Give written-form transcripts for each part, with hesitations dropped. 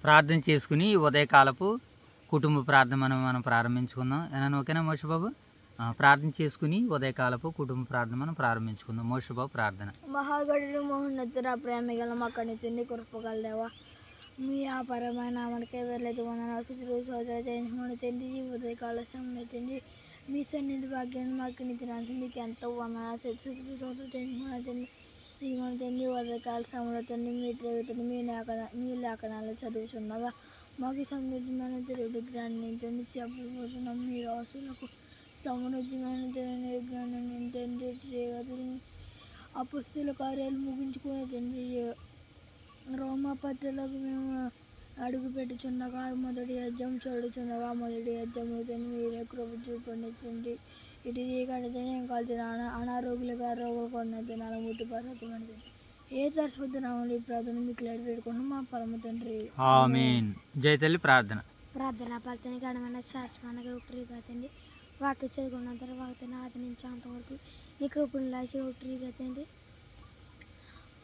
ప్రార్థన చేసుకుని ఉదయకాలపు కుటుంబ ప్రార్థన మనం ప్రారంభించుకుందాం. ఏమన్నా ఓకేనా మోషబాబు? ప్రార్థన చేసుకుని ఉదయకాలపు కుటుంబ ప్రార్థన మనం ప్రారంభించుకుందాం. మోషబాబు ప్రార్థన. మహాగణుడు మహోన్నతుడ ప్రేమ గల మా కనితిండి కృపగలదేవా, మీ అపరమైన నామనికే వెళ్ళేది వందనాలు స్తుతులు స్తోత్రాలు చేయించుకుని తండ్రి. ఈ ఉదయకాల సమయంలో తండ్రి మీ సన్నిధి భాగ్యాన్ని మాకు నిద్రానికి మీకు ఎంతో వందనాలు స్తుతులు స్తోత్రాలు చేయించుకుని తండ్రి. శ్రీమని తండ్రి ఉదయకాల సమయంలో తండ్రి మీ రేవుతండి మీ లేఖనాలు చదువుచున్నగా మాకు సమృద్ధమైన తెలుగు జ్ఞానం తండ్రి చెప్పబోతున్నాం. మీ రాసులకు సమృద్ధమైన తెలియని జ్ఞానం తండ్రి రేవతుని అపుస్తుల కార్యాలు ముగించుకునే తండ్రి రోమపత్రులకు మేము అడుగు పెట్టుచున్నగా మొదటి అధ్యాయం చదువుచున్నగా మొదటి అధ్యాయంలో తండ్రి మీరే కృప చూపండి తండ్రి. ఇటు కడితే కాల్చిన అనారోగ్యులుగా రోగులు కొన్న తినాలి ముట్టు పర్వతమండి ఏ సరస్వతి నామలు ఈ ప్రార్థన మీకు లేడు పెట్టుకుని మా పరమ తండ్రి ఆమేన్. జై తల్లి ప్రార్థన. ప్రార్థన గడమైన శాశ్వతంగా ఒకటిగా తండ్రి వాక్య చదువుకున్న తర్వాత ఆది నుంచి అంతవరకు నీ కృపను లాచి ఒకటిగా తండ్రి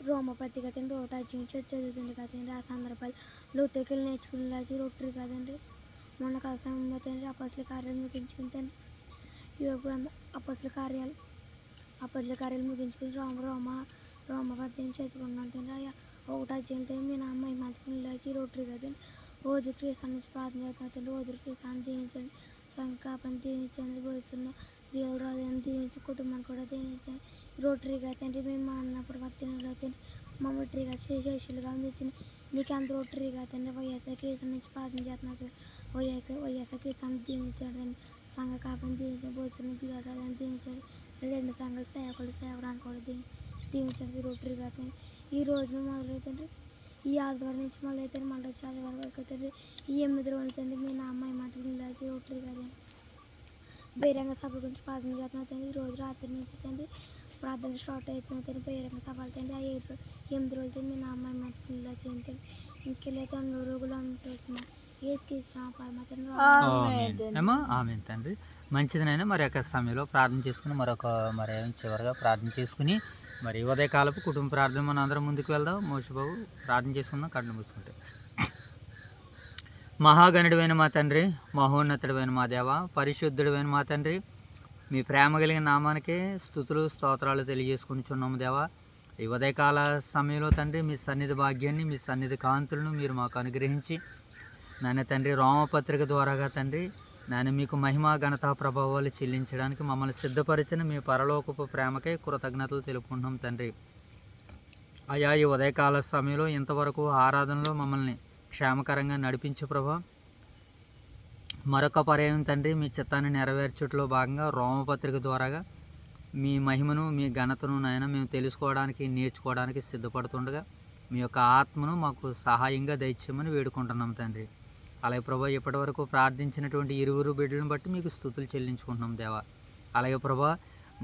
రోమపత్రిక తండ్రి ఒకటి అధ్యాయం చదువుతుంది కదండి. ఆ సందర్భాలు లోతుకెళ్ళి నేర్చుకుని లాచి ఒకటి కదండి. మొన్న కాల సమయంలో తండ్రి అపస్సుల కార్యాలు ముగించుకుని తండ్రి అపస్సుల కార్యాలు ముగించుకుని రోమపత్రిక చదువుకున్నాను తండ్రి. ఒకటి అధ్యాయం తండ్రి మీ నాన్న మంచుకుని లాచి ఒకటి కదండి. రోజు క్రీస్తాన్ని ప్రార్థన చేస్తున్నా తండ్రి. రోజు క్రీస్తాన్ని దీవించండి, సంకాపని దీవించండి, పోతున్న దేవుడు రాజుని దీవించి కుటుంబాన్ని కూడా దీవించండి. రోటరీగా తండ్రి మేము అన్నప్పుడు వర్తినలో తండ్రి మమ్మల్ని శేషులుగా ఇచ్చిన నీకు అంత రోటరీగా తండ్రి వైఎస్ఆర్ కేసు నుంచి ప్రార్థన చేస్తున్నారు. వైఎస్ఆర్ కేసు దీవించాడండి, సంఘ కాపని దీవించండి, పోతున్న రాజుని దీవించండి, రెండు సంఘాలు సేవడానికి కూడా దీవించండి. రోటరీగా తండ్రి ఈ రోజున మొదలవుతండి ఈ ఆదివారం నుంచి మొదలైతే మళ్ళీ వచ్చి ఆదివారం వరకు తండ్రి ఈ 8 రోజులు తండ్రి మీ నా అమ్మాయి మాటలు దాచి రోటరీ కదండి బహిరంగ సభ గురించి ప్రార్థన చేస్తున్నా తండ్రి. ఈ రోజు రాత్రి నుంచి తండ్రి ప్రార్థన స్టార్ట్ అవుతున్నా తండ్రి. బహిరంగ సభలు తండ్రి ఆ 8 రోజులు తండ్రి మీ నా అమ్మాయి మాటలు దాచి తండ్రి. ఇంకెళ్ళైతే 100 రోజులు ఉంటున్నాం. ఆమేన్ తండ్రి. మంచిదినైనా మరి యొక్క సమయంలో ప్రార్థన చేసుకుని మరి చివరిగా ప్రార్థన చేసుకుని మరి ఉదయకాలపు కుటుంబ ప్రార్థన మనం అందరం ముందుకు వెళ్దాం. మోషబాబు ప్రార్థన చేసుకుందాం కళ్ళు మూసుకుంటే. మహాగణుడైన మా తండ్రి, మహోన్నతుడైన మా దేవ, పరిశుద్ధుడైన మా తండ్రి, మీ ప్రేమ కలిగిన నామానికే స్తుతులు స్తోత్రాలు తెలియజేసుకుంటున్నాము దేవా. ఈ ఉదయకాల సమయంలో తండ్రి మీ సన్నిధి భాగ్యాన్ని మీ సన్నిధి కాంతులను మీరు మాకు అనుగ్రహించి నాయన తండ్రి రోమపత్రిక ద్వారాగా తండ్రి నాయన మీకు మహిమ ఘనత ప్రభావాలు చెల్లించడానికి మమ్మల్ని సిద్ధపరిచిన మీ పరలోకపు ప్రేమకై కృతజ్ఞతలు తెలుపుకుంటున్నాం తండ్రి. అయా ఈ ఉదయకాల సమయంలో ఇంతవరకు ఆరాధనలో మమ్మల్ని క్షేమకరంగా నడిపించు ప్రభా. మరొక పర్యాయం తండ్రి మీ చిత్తాన్ని నెరవేర్చుట్లో భాగంగా రోమపత్రిక ద్వారాగా మీ మహిమను మీ ఘనతను నాయన మేము తెలుసుకోవడానికి నేర్చుకోవడానికి సిద్ధపడుతుండగా మీ యొక్క ఆత్మను మాకు సహాయంగా దయచేయమని వేడుకుంటున్నాం తండ్రి. అలాగే ప్రభా ఇప్పటి వరకు ప్రార్థించినటువంటి 20 బిడ్డలను బట్టి మీకు స్తుతులు చెల్లించుకుంటున్నాం దేవా. అలాగే ప్రభా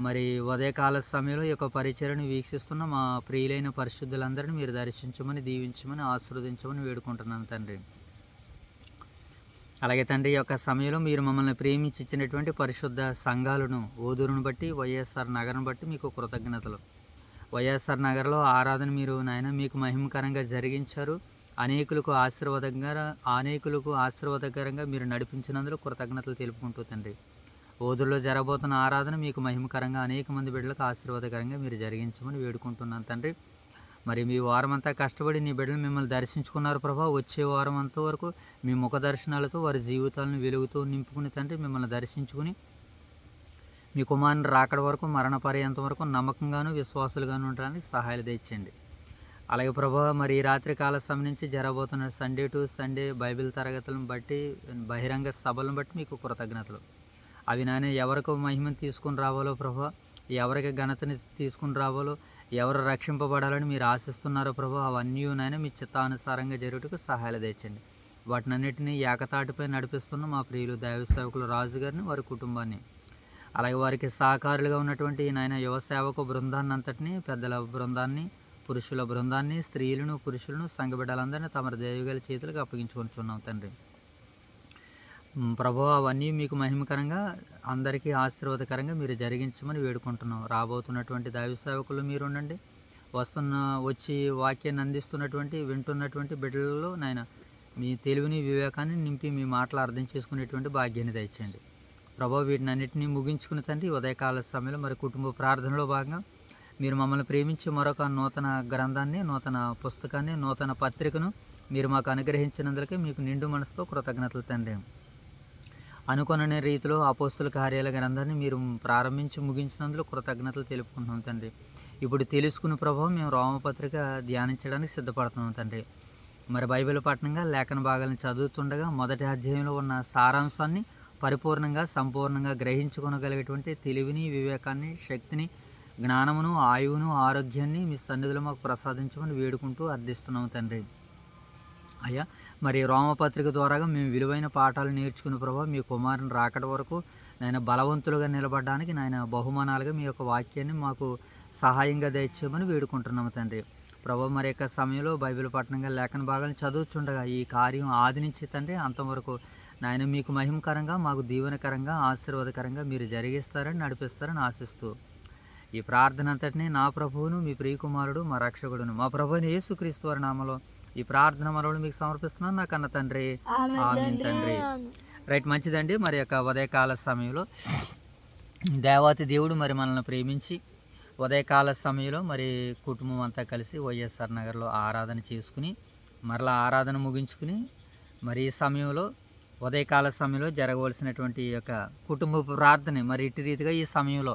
మరి ఉదయకాల సమయంలో ఈ యొక్క పరిచర్యను వీక్షిస్తున్న మా ప్రియులైన పరిశుద్ధులందరినీ మీరు దర్శించమని దీవించమని ఆశీర్వదించమని వేడుకుంటున్నాను తండ్రి. అలాగే తండ్రి ఈ యొక్క సమయంలో మీరు మమ్మల్ని ప్రేమించి ఇచ్చినటువంటి పరిశుద్ధ సంఘాలను ఓదూరును బట్టి వైఎస్ఆర్ నగర్ను బట్టి మీకు కృతజ్ఞతలు. వైఎస్ఆర్ నగర్లో ఆరాధన మీరు నాయన మీకు మహిమకరంగా జరిగించారు. అనేకులకు ఆశీర్వాదకరంగా మీరు నడిపించినందుకు కృతజ్ఞతలు తెలుపుకుంటూ తండ్రి. ఓదురులో జరగబోతున్న ఆరాధన మీకు మహిమకరంగా అనేక మంది బిడ్డలకు ఆశీర్వాదకరంగా మీరు జరిగించమని వేడుకుంటున్నాను తండ్రి. మరి మీ వారం అంతా కష్టపడి నీ బిడ్డలు మిమ్మల్ని దర్శించుకున్నారు ప్రభా. వచ్చే వారం అంతా వరకు మీ ముఖ దర్శనాలతో వారి జీవితాలను వెలుగుతూ నింపుకుని తండ్రి మిమ్మల్ని దర్శించుకుని మీ కుమారుని రాకడ వరకు మరణ పర్యంతం వరకు నమ్మకంగాను విశ్వాసులుగాను ఉండడానికి సహాయాలు తెచ్చండి. అలాగే ప్రభా మరి ఈ రాత్రి కాల సమయం నుంచి జరగబోతున్న సండే టు సండే బైబిల్ తరగతులను బట్టి బహిరంగ సభలను బట్టి మీకు కృతజ్ఞతలు. అవి నాయన ఎవరికి మహిమను తీసుకుని రావాలో ప్రభా, ఎవరికి ఘనతని తీసుకుని రావాలో, ఎవరు రక్షింపబడాలని మీరు ఆశిస్తున్నారో ప్రభా, అవన్నీ నాయన మీ చిత్తానుసారంగా జరుగుటకు సహాయాలు తెచ్చండి. వాటినన్నిటినీ ఏకతాటిపై నడిపిస్తున్న మా ప్రియులు దైవ సేవకులు రాజు గారిని వారి కుటుంబాన్ని అలాగే వారికి సహకారులుగా ఉన్నటువంటి నాయన యువ సేవకు బృందాన్ని అంతటినీ పెద్దల బృందాన్ని పురుషుల బృందాన్ని స్త్రీలను పురుషులను సంఘ బిడ్డలందరినీ తమ దేవిగల చేతులకు అప్పగించుకుంటున్నాం తండ్రి. ప్రభు అవన్నీ మీకు మహిమకరంగా అందరికీ ఆశీర్వాదకరంగా మీరు జరిగించమని వేడుకుంటున్నాం. రాబోతున్నటువంటి దైవ సేవకులు మీరు ఉండండి. వచ్చి వాక్యాన్ని అందిస్తున్నటువంటి వింటున్నటువంటి బిడ్డలలో నాయన మీ తెలివిని వివేకాన్ని నింపి మీ మాటలు అర్థం చేసుకునేటువంటి భాగ్యాన్ని దయచేయండి ప్రభా. వీటిని అన్నింటినీ ముగించుకుని తండ్రి ఉదయకాల సమయంలో మరి కుటుంబ ప్రార్థనలో భాగంగా మీరు మమ్మల్ని ప్రేమించి మరొక నూతన గ్రంథాన్ని, నూతన పుస్తకాన్ని, నూతన పత్రికను మీరు మాకు అనుగ్రహించినందుకే మీకు నిండు మనసుతో కృతజ్ఞతలు తండ్రి. అనుకొననే రీతిలో అపోస్తుల కార్యాల గ్రంథాన్ని మీరు ప్రారంభించి ముగించినందుకు కృతజ్ఞతలు తెలుపుకుంటున్నాం తండ్రి. ఇప్పుడు తెలుసుకున్న ప్రభావం మేము రోమపత్రిక ధ్యానించడానికి సిద్ధపడుతున్నాం తండ్రి. మరి బైబిల్ పఠనంగా లేఖన భాగాలను చదువుతుండగా మొదటి అధ్యాయంలో ఉన్న సారాంశాన్ని పరిపూర్ణంగా సంపూర్ణంగా గ్రహించుకొనగలిగేటువంటి తెలివిని, వివేకాన్ని, శక్తిని, జ్ఞానమును, ఆయువును, ఆరోగ్యాన్ని మీ సన్నిధిలో మాకు ప్రసాదించమని వేడుకుంటూ అర్థిస్తున్నాము తండ్రి. అయ్యా మరి రోమపత్రిక ద్వారాగా మేము విలువైన పాఠాలు నేర్చుకున్న ప్రభావ మీ కుమారుని రాకడ వరకు నాయన బలవంతులుగా నిలబడడానికి నాయన బహుమానాలుగా మీ యొక్క వాక్యాన్ని మాకు సహాయంగా దయచేయమని వేడుకుంటున్నాము తండ్రి. ప్రభావ మరి యొక్క సమయంలో బైబిల్ పఠనంగా లేఖన భాగాలను చదువుతుండగా ఈ కార్యం ఆది నుంచి తండ్రి అంతవరకు నాయన మీకు మహిమకరంగా, మాకు దీవెనకరంగా, ఆశీర్వాదకరంగా మీరు జరిగిస్తారని నడిపిస్తారని ఆశిస్తూ ఈ ప్రార్థన అంతటినీ నా ప్రభువును, మీ ప్రియకుమారుడు, మా రక్షకుడును, మా ప్రభువుని యేసుక్రీస్తు వారి నామములో ఈ ప్రార్థన మనవులు మీకు సమర్పిస్తున్నాను నా కన్న తండ్రి. ఆమేన్ తండ్రి. రైట్, మంచిదండి. మరి యొక్క ఉదయకాల సమయంలో దేవాతి దేవుడు మరి మనల్ని ప్రేమించి ఉదయకాల సమయంలో మరి కుటుంబం అంతా కలిసి వైఎస్ఆర్ నగర్లో ఆరాధన చేసుకుని మరలా ఆరాధన ముగించుకుని మరి ఈ సమయంలో ఉదయకాల సమయంలో జరగవలసినటువంటి యొక్క కుటుంబ ప్రార్థన మరి ఇటు రీతిగా ఈ సమయంలో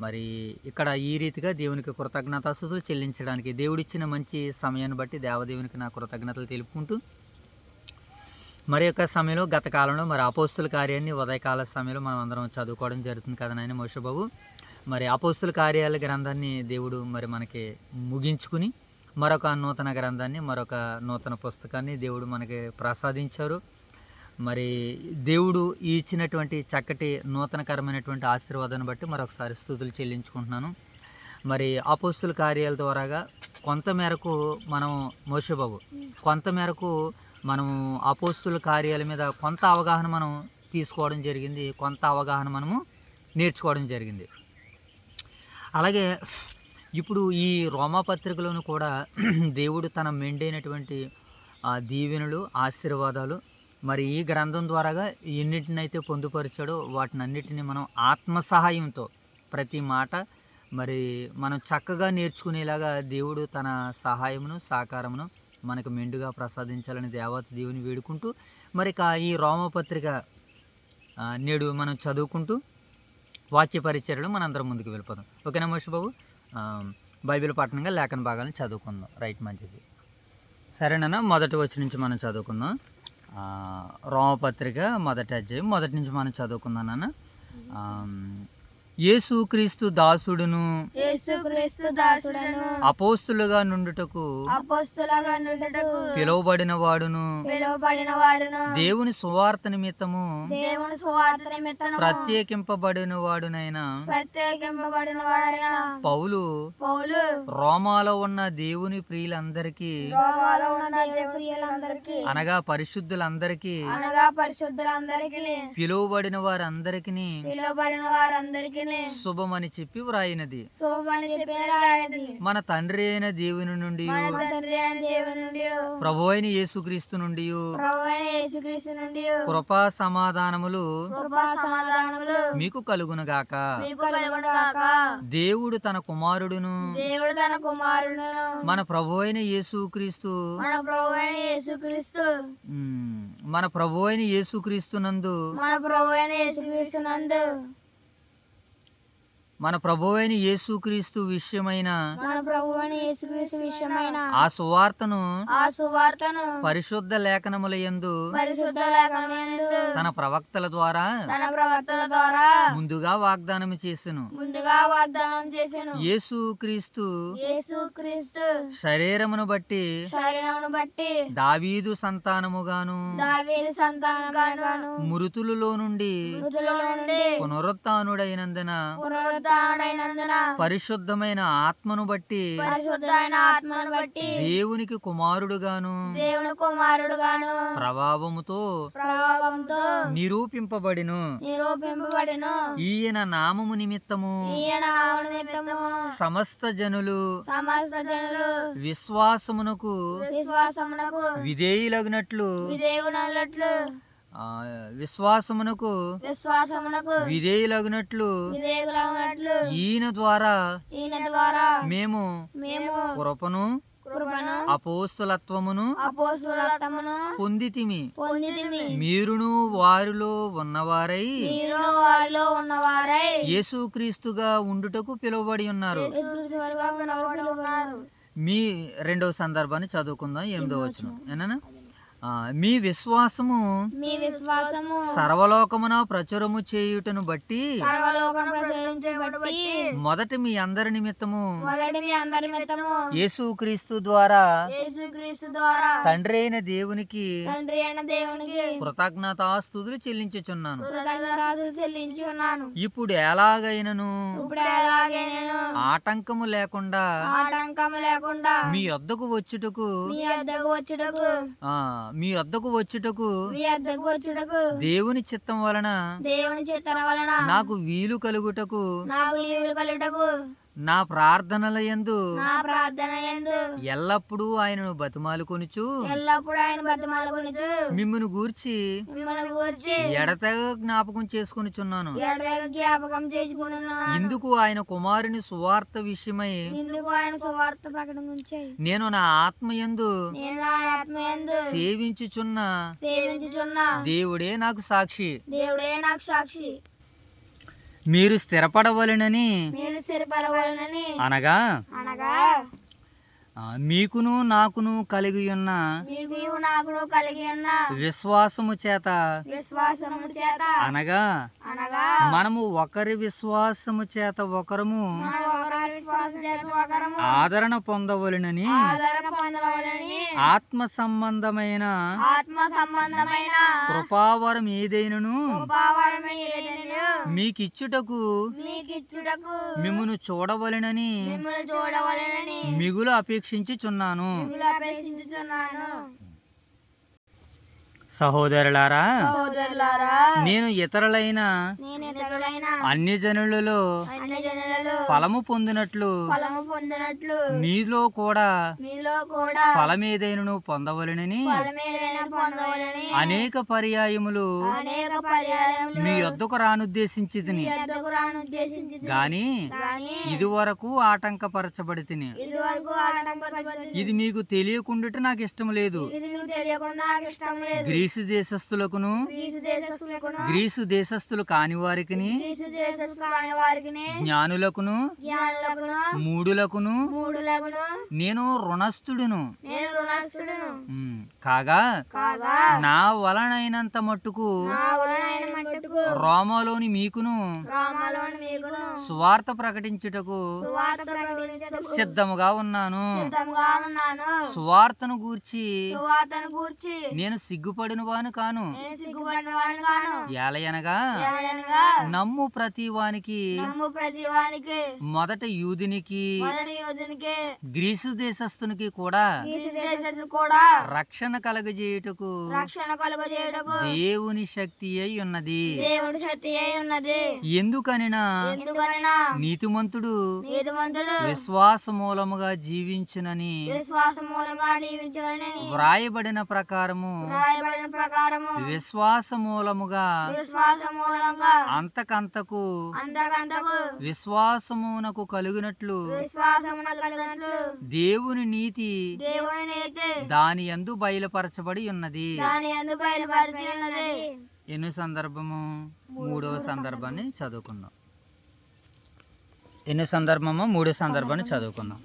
మరి ఇక్కడ ఈ రీతిగా దేవునికి కృతజ్ఞతాస్తుతులు చెల్లించడానికి దేవుడిచ్చిన మంచి సమయాన్ని బట్టి దేవదేవునికి నా కృతజ్ఞతలు తెలుపుకుంటూ మరి యొక్క సమయంలో గత కాలంలో మరి అపోస్తుల కార్యాన్ని ఉదయకాల సమయంలో మనం అందరం చదువుకోవడం జరుగుతుంది కదా నాయన మోషబాబు. మరి అపోస్తుల కార్యాల గ్రంథాన్ని దేవుడు మరి మనకి ముగించుకుని మరొక నూతన గ్రంథాన్ని, మరొక నూతన పుస్తకాన్ని దేవుడు మనకి ప్రసాదించారు. మరి దేవుడు ఇచ్చినటువంటి చక్కటి నూతనకరమైనటువంటి ఆశీర్వాదాన్ని బట్టి మరొకసారి స్తుతులు చెల్లించుకుంటున్నాను. మరి అపోస్తుల కార్యాల ద్వారాగా కొంతమేరకు మనం మోషబాబు కొంతమేరకు మనము అపోస్తుల కార్యాల మీద కొంత అవగాహన మనం తీసుకోవడం జరిగింది, కొంత అవగాహన మనము నేర్చుకోవడం జరిగింది. అలాగే ఇప్పుడు ఈ రోమాపత్రికలోను కూడా దేవుడు తన మెండైనటువంటి దీవెనలు, ఆశీర్వాదాలు మరి ఈ గ్రంథం ద్వారాగా ఎన్నిటినైతే పొందుపరిచాడో వాటిని అన్నిటిని మనం ఆత్మ సహాయంతో ప్రతి మాట మరి మనం చక్కగా నేర్చుకునేలాగా దేవుడు తన సహాయమును, సహకారమును మనకు మెండుగా ప్రసాదించాలని దేవత దేవుని వేడుకుంటూ మరి ఈ రోమపత్రిక నేడు మనం చదువుకుంటూ వాక్య పరిచర్యలో మనందరం ముందుకు వెళ్ళిపోదాం. ఓకేనా మోషబాబు? బైబిల్ పఠనంగా లేఖన భాగాలను చదువుకుందాం. రైట్, మంచిది. సరేనా? మొదటి వచ్చి నుంచి మనం చదువుకుందాం. రోమపత్రిక మొదటి అధ్యాయం మొదటి నుంచి మనం చదువుకుందాం నాన్న. యేసుక్రీస్తు దాసుడును అపోస్తులుగా నుండుటకు పిలువబడిన వాడును దేవుని సువార్త నిమిత్తము ప్రత్యేకింపబడిన వాడునైనా పౌలు రోమాలో ఉన్న దేవుని ప్రియులందరికీ అనగా పరిశుద్ధులందరికీ పిలువబడిన వారందరికీ శుభమని చెప్పి వ్రాయినది. మన తండ్రి అయిన దేవుని నుండి ప్రభు అయిన యేసుక్రీస్తు నుండి కృపా సమాధానములు మీకు కలుగునుగాక. దేవుడు తన కుమారుడును మన ప్రభు అయిన యేసుక్రీస్తు నందు మన ప్రభువైన యేసుక్రీస్తు విషయమైన ఆ సువార్తను పరిశుద్ధ లేఖనములయందు తన ప్రవక్తల ద్వారా ముందుగా వాగ్దానం చేసెను. యేసుక్రీస్తు శరీరమును బట్టి దావీదు సంతానముగాను మృతులలో నుండి పునరుత్థానుడైనందున పునరుత్థానుడైనందున పరిశుద్ధమైన ఆత్మను బట్టి పరిశుద్ధమైన ఆత్మను బట్టి దేవునికి కుమారుడుగాను దేవుని కుమారుడుగాను ప్రభావముతో నిరూపింపబడిను. ఈయన నామము నిమిత్తము సమస్త జనులు విశ్వాసమునకు విధేయులగునట్లు విశ్వాసమునకు విధేయులగునట్లు ఈయన ద్వారా మేము కృపను అపోస్తలత్వమును పొందితిమి. మీరును వారిలో ఉన్నవారై యేసుక్రీస్తుగా ఉండుటకు పిలువబడి ఉన్నారు. మీ రెండవ సందర్భాన్ని చదువుకుందాం. 8వ వచనం ఏనా? మీ విశ్వాసము సర్వలోకమున ప్రచురము చేయుటను బట్టి మొదట మీ అందరి నిమిత్తము యేసుక్రీస్తు ద్వారా తండ్రి అయిన దేవునికి కృతజ్ఞతాస్తుతులు చెల్లించుచున్నాను. ఇప్పుడు ఎలాగైనను ఆటంకము లేకుండా మీ వద్దకు వచ్చుటకు దేవుని చిత్తం వలన నాకు వీలు కలుగుటకు నా ప్రార్థనలయందు ఎల్లప్పుడూ ఆయనను బతిమాలుకొనుచు మిమ్మును గూర్చి ఎడతెగ జ్ఞాపకం చేసుకొనుచున్నాను. ఇందుకు ఆయన కుమారుని సువార్త విషయమై నేను నా ఆత్మయందు సేవించుచున్న దేవుడే నాకు సాక్షి. మీరు స్థిరపడవలెనని అనగా మీకును నాకును కలిగి ఉన్న విశ్వాసము చేత అనగా మనము ఒకరి విశ్వాసము చేత ఒకరము ఆదరణ పొందవలెనని ఆత్మ సంబంధమైన కృపావరం ఏదైనను మీకిచ్చుటకు మిమ్మును చూడవలెనని మిగులు అపేక్షించుచున్నాను. సహోదరులారా, నేను ఇతరులైన అన్యజనులలో ఫలము పొందినట్లు మీలో కూడా ఫలమేదైనను పొందవలెనని అనేక పర్యాయములు మీ యొద్దకు రానుద్దేశించితిని గాని ఇదివరకు ఆటంకపరచబడి తిని. ఇది మీకు తెలియకుండుట నాకు ఇష్టం లేదు. గ్రీసు దేశస్థులకును గ్రీసు దేశస్థులు కాని వారికి జ్ఞానులకును మూఢులకును నేను రుణస్థుడును కాగా నా వలనైనంత మట్టుకు రోమాలోని మీకును సువార్త ప్రకటించుటకు సిద్ధముగా ఉన్నాను. సువార్తను గూర్చి నేను సిగ్గుపడిన వాను కాను. ఏలయనగా నమ్ము ప్రతి వానికి మొదట యూదునికి గ్రీసు దేశస్థునికి కూడా రక్షణ కలగజేయుటకు దేవుని శక్తి అయి ఉన్నది. ఎందుకనినా నీతిమంతుడు విశ్వాస మూలముగా జీవించునని వ్రాయబడిన ప్రకారము విశ్వాస మూలముగా అంతకంతకు విశ్వాసమునకు కలుగునట్లు దేవుని నీతి దాని యందు బయలుపరచబడి ఉన్నది. ఎన్నో సందర్భము? 3వ సందర్భాన్ని చదువుకుందాం. ఎన్నో సందర్భము? 3వ సందర్భాన్ని చదువుకుందాం.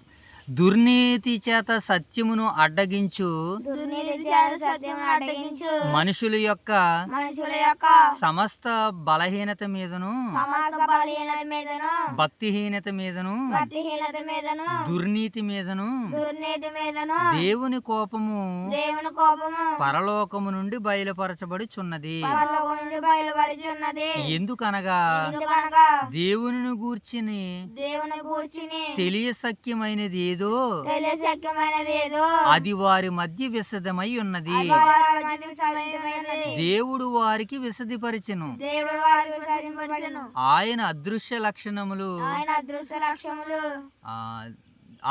దుర్నీతి చేత సత్యమును అడ్డగించు దుర్నీతి చేత సత్యమును అడ్డగించు మనుషుల యొక్క మనుషుల యొక్క సమస్త బలహీనత మీదను సమస్త బలహీనత మీదను భక్తిహీనత మీదను భక్తిహీనత మీదను దుర్నీతి మీదను దుర్నీతి మీదను దేవుని కోపము దేవుని కోపము పరలోకము నుండి బయలుపరచబడుచున్నది. పరలోకం నుండి బయలుపరిచున్నది. ఎందుకనగా ఎందుకనగా దేవుని గూర్చిని దేవుని గూర్చిని తెలియసఖ్యమైనది ఏదో తెలియశక్యమైనది ఏదో అది వారి మధ్య విశదమై ఉన్నది. వారి మధ్య సాధ్యమైనది. దేవుడు వారికి విశదిపరిచెను. దేవుడు వారికి సాధింపబడును. ఆయన అదృశ్య లక్షణములు ఆయన అదృశ్య లక్ష్యములు ఆ,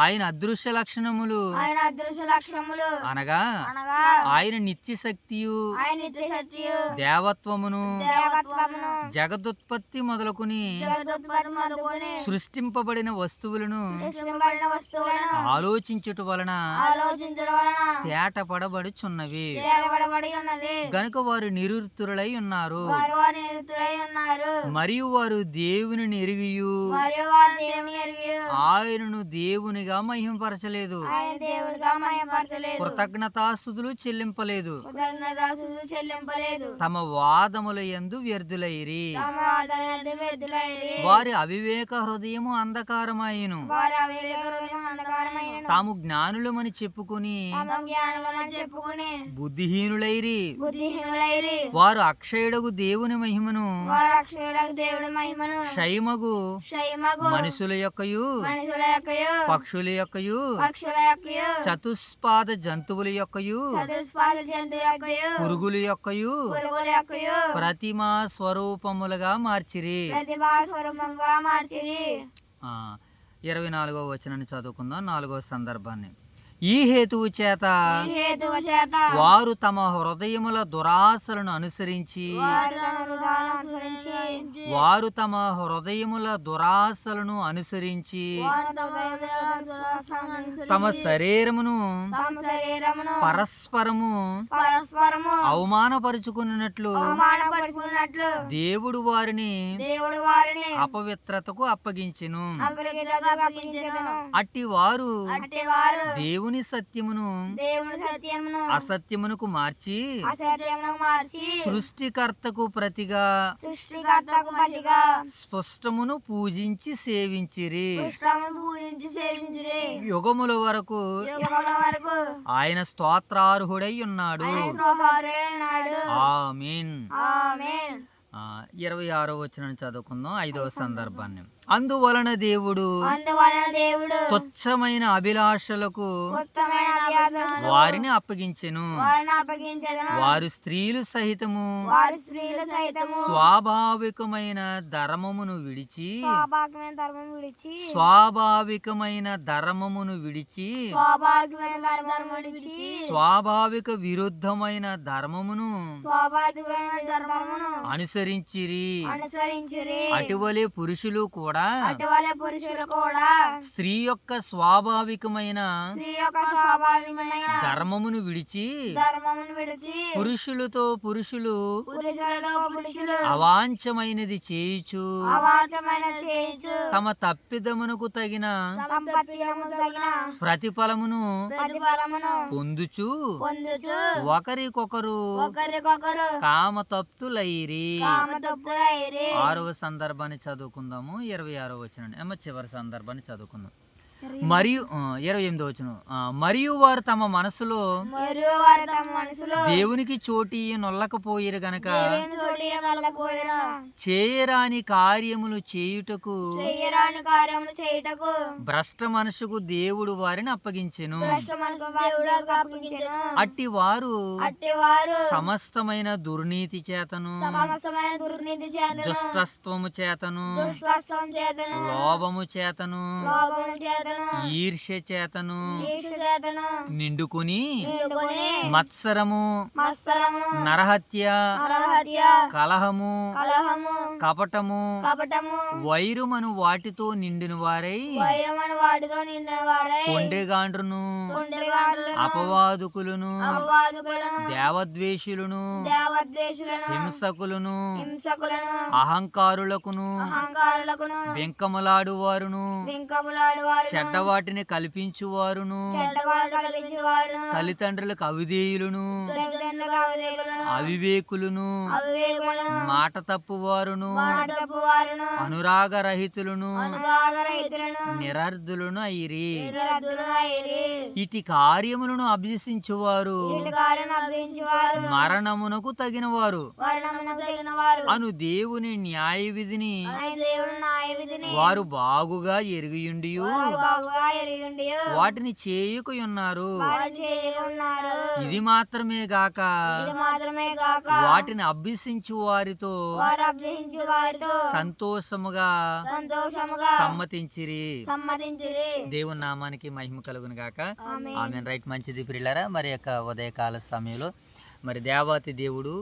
ఆయన అదృశ్య లక్షణములు ఆయన అదృశ్య లక్ష్యములు అనగా అనగా ఆయన నిత్య శక్తియు ఆయన నిత్య శక్తియు దేవత్వమును దేవత్వమును జగదుత్పత్తి మొదలుకుని జగదుత్పత్తి మొదలుకొని సృష్టింపబడిన వస్తువులను సృష్టింపబడిన వస్తువులను ఆలోచించుట వలన ఆలోచించడం వలన తేటపడబడుచున్నవి. తేటపడబడి ఉన్నది. గనుక వారు నిరుత్తురులై ఉన్నారు. వారు వారి నిరుతులై ఉన్నారు. మరియు వారు దేవుని ఎరిగియు మరియు వారు దేవుని ఎరిగి ఆయనను దేవునిగా మహింపరచలేదు. ఆయన దేవునిగా మహిమపరచలేదు. కృతజ్ఞతాస్తుతులు చెల్లింపలేదు. కృతజ్ఞతాస్తుతులు చెల్లింపలేదు. తమ వాదముల యందు వ్యర్థులైరి. తమ ఆదరణయందు వ్యర్థులైరి. వారి అవివేక హృదయము అంధకారమాయెను. వారి అవివేక హృదయం అంధకారమైనను. తాము జ్ఞానులమని చెప్పుకుని తమ జ్ఞానములను చెప్పుకుని బుద్ధిహీనులైరి. బుద్ధిహీనులైరి. వారు అక్షయుడగు దేవుని మహిమను వారు అక్షయులకు దేవుడి మహిమను క్షయమగు క్షయమగు మనుషుల యొక్కయు మనుషుల యొక్కయు పక్షుల యొక్కయు పక్షుల యొక్కయు చతుష్పాద జంతువుల యొక్కయు చతుష్పాద జంతు యొక్కయు పురుగుల యొక్కయు పురుగుల యొక్కయు ప్రతిమా స్వరూపములుగా మార్చిరి. ప్రతిభా స్వరూపంగా మార్చిరి. 24వ వచనాన్ని చదువుకుందాం. 4వ సందర్భాన్ని. ఈ హేతువు చేత ఈ హేతువు చేత వారు తమ హృదయముల దురాశలను అనుసరించి వారు తమ హృదయాలను అనుసరించి వారు తమ హృదయముల దురాశలను అనుసరించి వారు తమ హృదయాలను అనుసరించి తమ శరీరమును తమ శరీరమును పరస్పరము పరస్పరము అవమానపరుచుకున్నట్లు అవమానపరుచుకున్నట్లు దేవుడు వారిని దేవుడు వారిని అపవిత్రతకు అప్పగించెను. అపరిచితంగా అప్పగించెను. అట్టి వారు అట్టి వారు దేవుని సత్యమును దేవుని సత్యమును అసత్యమునకు మార్చి అసత్యమును మార్చి సృష్టికర్తకు ప్రతిగా సృష్టికర్తకు ప్రతిగా స్పష్టమును పూజించి సేవించిరి. కృష్ణము పూజించి సేవించిరి. యుగముల వరకు యుగముల వరకు ఆయన స్తోత్రార్హుడై ఉన్నాడు. ఆయన స్తోత్రుడై ఉన్నాడు. ఆమేన్. ఆమేన్. 26వ వచనం చదువుకుందాం. 5వ సందర్భాన్ని. అందువలన దేవుడు అందువలన దేవుడు తుచ్చమైన అభిలాషలకు ఉత్తమైన అభ్యాసములను వారిని అప్పగించెను. వారిని అప్పగించెదను. వారు స్త్రీలు సహితము వారి స్త్రీలు సైతము స్వాభావికమైన ధర్మమును విడిచి స్వాభావికమైన ధర్మం విడిచి స్వాభావికమైన ధర్మమును విడిచి స్వాభావికమైన ధర్మం విడిచి స్వాభావిక విరుద్ధమైన ధర్మమును స్వాభావికమైన ధర్మమును అనుసరించిరి. అనుసరించిరి. అటువలే పురుషులు కూడా అటువలే పురుషులు కూడా స్త్రీ యొక్క స్వాభావికమైన స్త్రీ యొక్క స్వాభావికమైన ధర్మమును విడిచి ధర్మమును విడిచి పురుషులతో పురుషులు పురుషులలో పురుషులు అవాంఛమైనది చేయుచు అవాంఛమైన చేయించు తమ తప్పిదమునకు తగిన సంపత్తియము తగిన ప్రతిఫలమును ప్రతిఫలమును పొందుచు పొందుచు ఒకరికొకరు ఒకరికొకరు కామతప్తులైరి. కామతప్పులైరి. 6వ సందర్భాన్ని చదువుకుందాము. 26వ వచనం చివరి సందర్భాన్ని చదువుకుందాం. మరియు 28వ వచనం. మరియు వారు తమ మనసులో మరియు వారు తమ మనసులో దేవునికి చోటి నొల్లకపోయిరు గనక దేవుని చోటి వెళ్ళకపోయినా చేయరాని కార్యములు చేయుటకు చెయ్యరాని కార్యములు చేయుటకు భ్రష్ట మనసుకు దేవుడు వారిని అప్పగించెను. భ్రష్టమనకు దేవుడు అప్పగించెను. అట్టి వారు అట్టి వారు సమస్తమైన దుర్నీతి చేతను సమస్తమైన దుర్నీతి చేతను దుష్టత్వము చేతను దుష్టత్వం చేతను లోభము చేతను లోభము చేతను ఈర్ష్య చేతను ఈర్ష్య చేతను నిండుకుని నిండుకొని మత్సరము మత్సరము నరహత్య నరహత్య కలహము కలహము కపటము కపటము వైరుమను వాటితో నిండిన వారై వైరమని వాటితో నిండిన వారై కొండెగాండ్రును కొండెగాండ్రులను అపవాదుకులను అపవాదుకులను దేవద్వేషులను దేవద్వేషులను హింసకులను హింసకులను అహంకారులకును అహంకారులకును బెంకములాడు వారును వెంకములాడు వారు చెడ్డవాటిని కల్పించువారును తల్లిదండ్రులకు అవిధేయులను అవివేకులను మాట తప్పువారును అనురాగరహితులను నిరర్ధులను అయిరి. ఇటు కార్యములను అభ్యసించువారు మరణమునకు తగినవారు అను దేవుని న్యాయ విధిని వారు బాగుగా ఎరిగియుండి వాటిని చేయుకున్నారు. ఇది మాత్రమే గాక వాటిని అభ్యసించు వారితో సంతోషముగా సమ్మతించిరి. దేవుని నామానికి మహిమ కలుగును గాక. ఆమేన్. రైట్, మంచిది ప్రియులారా. మరి యొక్క ఉదయకాల సమయంలో మరి దేవాతి దేవుడు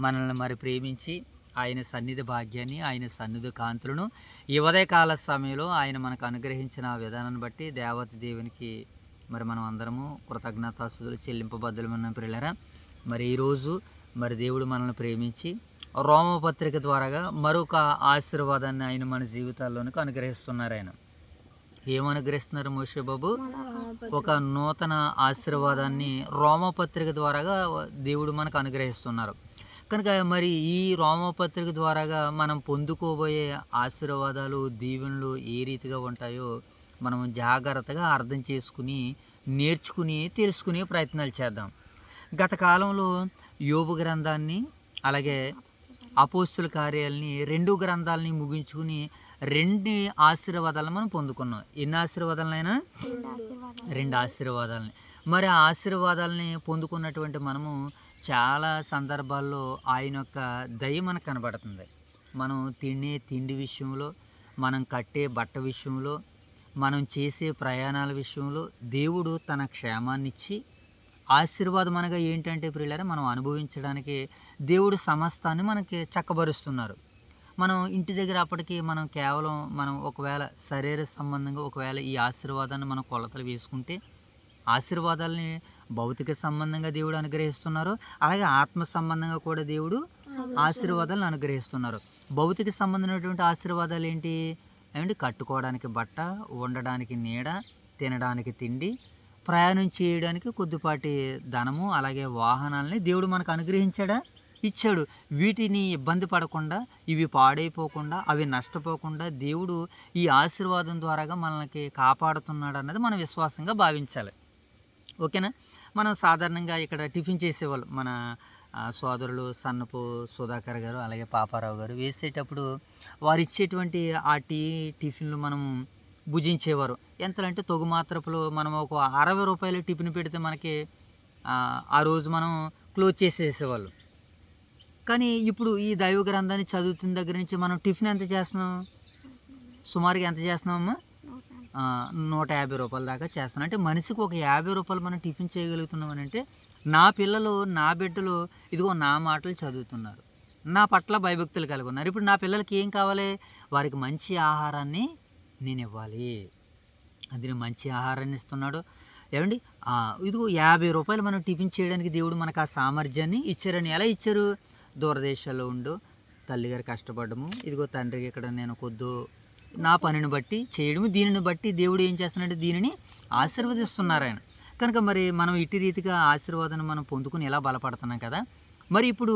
మనల్ని మరి ప్రేమించి ఆయన సన్నిధి భాగ్యాన్ని, ఆయన సన్నిధి కాంతులను ఈ ఉదయకాల సమయంలో ఆయన మనకు అనుగ్రహించిన విధానాన్ని బట్టి దేవత దేవునికి మరి మనం అందరము కృతజ్ఞతాస్తుతులు చెల్లింపబద్ధులమైన ప్రియులారా. మరి ఈరోజు మరి దేవుడు మనల్ని ప్రేమించి రోమపత్రిక ద్వారాగా మరొక ఆశీర్వాదాన్ని ఆయన మన జీవితాల్లోనికి అనుగ్రహిస్తున్నారు. ఆయన ఏమనుగ్రహిస్తున్నారు మోషే బాబు? ఒక నూతన ఆశీర్వాదాన్ని రోమపత్రిక ద్వారాగా దేవుడు మనకు అనుగ్రహిస్తున్నారు. కనుక మరి ఈ రోమపత్రిక ద్వారాగా మనం పొందుకోబోయే ఆశీర్వాదాలు, దీవెనలు ఏ రీతిగా ఉంటాయో మనం జాగ్రత్తగా అర్థం చేసుకుని, నేర్చుకుని, తెలుసుకునే ప్రయత్నాలు చేద్దాం. గత కాలంలో యోబు గ్రంథాన్ని అలాగే అపోస్తుల కార్యాలని 2 గ్రంథాలని ముగించుకుని 2 ఆశీర్వాదాలను మనం పొందుకున్నాం. ఎన్ని ఆశీర్వాదాలనైనా? 2 ఆశీర్వాదాలని. మరి ఆ ఆశీర్వాదాలని పొందుకున్నటువంటి మనము చాలా సందర్భాల్లో ఆయన యొక్క దయ మనకు కనబడుతుంది. మనం తినే తిండి విషయంలో, మనం కట్టే బట్ట విషయంలో, మనం చేసే ప్రయాణాల విషయంలో దేవుడు తన క్షేమాన్నిచ్చి ఆశీర్వాదం అనగా ఏంటంటే ప్రియులారా, మనం అనుభవించడానికి దేవుడు సమస్తాన్ని మనకి చక్కబరుస్తున్నారు. మనం ఇంటి దగ్గర అప్పటికి మనం కేవలం మనం ఒకవేళ శరీర సంబంధంగా ఒకవేళ ఈ ఆశీర్వాదాన్ని మనం కొలతలు వేసుకుంటే ఆశీర్వాదాలని భౌతిక సంబంధంగా దేవుడు అనుగ్రహిస్తున్నారు, అలాగే ఆత్మ సంబంధంగా కూడా దేవుడు ఆశీర్వాదాలను అనుగ్రహిస్తున్నారు. భౌతిక సంబంధమైనటువంటి ఆశీర్వాదాలు ఏంటి ఏమంటే? కట్టుకోవడానికి బట్ట, ఉండడానికి నీడ, తినడానికి తిండి, ప్రయాణం చేయడానికి కొద్దిపాటి ధనము, అలాగే వాహనాలని దేవుడు మనకు అనుగ్రహించాడా? ఇచ్చాడు. వీటిని ఇబ్బంది పడకుండా, ఇవి పాడైపోకుండా, అవి నష్టపోకుండా దేవుడు ఈ ఆశీర్వాదం ద్వారాగా మనకి కాపాడుతున్నాడు అన్నది మనం విశ్వాసంగా భావించాలి. ఓకేనా? మనం సాధారణంగా ఇక్కడ టిఫిన్ చేసేవాళ్ళు మన సోదరులు సన్నపు సుధాకర్ గారు అలాగే పాపారావు గారు వేసేటప్పుడు వారు ఇచ్చేటువంటి ఆ టిఫిన్లు మనం భుజించేవారు. ఎంతలంటే తొగు మాత్రపులో మనం ఒక 60 రూపాయలు టిఫిన్ పెడితే మనకి ఆ రోజు మనం క్లోజ్ చేసేసేవాళ్ళు. కానీ ఇప్పుడు ఈ దైవ గ్రంథాన్ని చదువుతున్న దగ్గర నుంచి మనం టిఫిన్ ఎంత చేస్తున్నాం? సుమారుగా ఎంత చేస్తున్నామమ్మా? 150 రూపాయల దాకా చేస్తున్నాం. అంటే మనిషికి ఒక 50 రూపాయలు మనం టిఫిన్ చేయగలుగుతున్నాం అని అంటే నా పిల్లలు, నా బిడ్డలు ఇదిగో నా మాటలు చదువుతున్నారు, నా పట్ల భయభక్తులు కలిగి ఉన్నారు. ఇప్పుడు నా పిల్లలకి ఏం కావాలి? వారికి మంచి ఆహారాన్ని నేను ఇవ్వాలి. అది మంచి ఆహారాన్ని ఇస్తున్నాడు. ఏమండి, ఇదిగో 50 రూపాయలు మనం టిఫిన్ చేయడానికి దేవుడు మనకు ఆ సామర్థ్యాన్ని ఇచ్చారని. ఎలా ఇచ్చారు? దూరదేశాల్లో ఉండు తల్లిగారు కష్టపడము, ఇదిగో తండ్రికి ఇక్కడ నేను కొద్దు నా పనిని బట్టి చేయడము, దీనిని బట్టి దేవుడు ఏం చేస్తున్నాడంటే దీనిని ఆశీర్వదిస్తున్నారు ఆయన. కనుక మరి మనం ఇటు రీతిగా ఆశీర్వాదాన్ని మనం పొందుకుని ఎలా బలపడుతున్నాం కదా. మరి ఇప్పుడు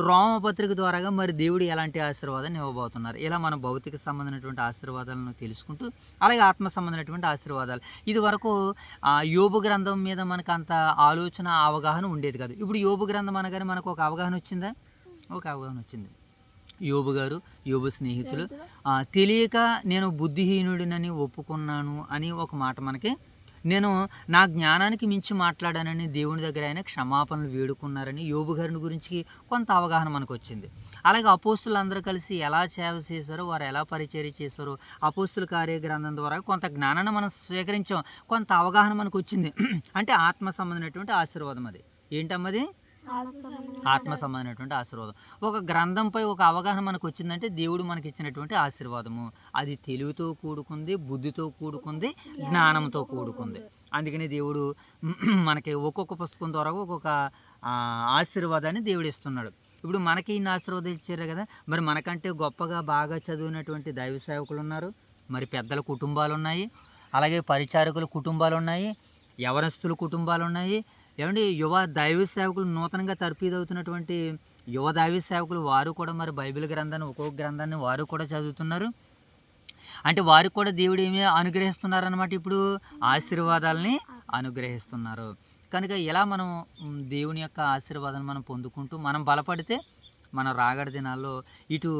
రోమపత్రిక ద్వారాగా మరి దేవుడు ఎలాంటి ఆశీర్వాదాన్ని ఇవ్వబోతున్నారు? ఇలా మన భౌతిక సంబంధమైనటువంటి ఆశీర్వాదాలను తెలుసుకుంటూ అలాగే ఆత్మ సంబంధమైనటువంటి ఆశీర్వాదాలు. ఇది వరకు యోబు గ్రంథం మీద మనకు అంత ఆలోచన, అవగాహన ఉండేది కాదు. ఇప్పుడు యోబు గ్రంథం అనగానే మనకు ఒక అవగాహన వచ్చిందా? ఒక అవగాహన వచ్చింది. యోబు గారు, యోబు స్నేహితులు తెలియక నేను బుద్ధిహీనుడినని ఒప్పుకున్నాను అని ఒక మాట మనకి, నేను నా జ్ఞానానికి మించి మాట్లాడానని దేవుని దగ్గర ఆయన క్షమాపణలు వేడుకున్నారని యోబు గారిని గురించి కొంత అవగాహన మనకు వచ్చింది. అలాగే అపోస్తులు అందరూ కలిసి ఎలా సేవ చేశారో, వారు ఎలా పరిచర్య చేశారో అపోస్తుల కార్య గ్రంథం ద్వారా కొంత జ్ఞానాన్ని మనం స్వీకరించాం, కొంత అవగాహన మనకు వచ్చింది. అంటే ఆత్మ సంబంధమైనటువంటి ఆశీర్వాదం. అది ఏంటమ్మది? ఆత్మ సంబంధమైనటువంటి ఆశీర్వాదం. ఒక గ్రంథంపై ఒక అవగాహన మనకు వచ్చిందంటే దేవుడు మనకి ఇచ్చినటువంటి ఆశీర్వాదము. అది తెలివితో కూడుకుంది, బుద్ధితో కూడుకుంది, జ్ఞానంతో కూడుకుంది. అందుకని దేవుడు మనకి ఒక్కొక్క పుస్తకం ద్వారా ఒక్కొక్క ఆశీర్వాదాన్ని దేవుడు ఇస్తున్నాడు. ఇప్పుడు మనకి ఇన్ని ఆశీర్వాదాలు ఇచ్చారు కదా. మరి మనకంటే గొప్పగా బాగా చదివినటువంటి దైవ సేవకులు ఉన్నారు, మరి పెద్దల కుటుంబాలు ఉన్నాయి, అలాగే పరిచారకుల కుటుంబాలు ఉన్నాయి, యవనస్తుల కుటుంబాలు ఉన్నాయి. ఏమండి యువ దైవ సేవకులు నూతనంగా తర్ఫీదవుతున్నటువంటి యువ దైవ సేవకులు వారు కూడా మరి బైబిల్ గ్రంథాన్ని ఒక్కొక్క గ్రంథాన్ని వారు కూడా చదువుతున్నారు. అంటే వారికి కూడా దేవుడు ఏమి అనుగ్రహిస్తున్నారన్నమాట, ఇప్పుడు ఆశీర్వాదాలని అనుగ్రహిస్తున్నారు. కనుక ఇలా మనం దేవుని యొక్క ఆశీర్వాదాన్ని మనం పొందుకుంటూ మనం బలపడితే మన రాగడి దినాల్లో ఇటు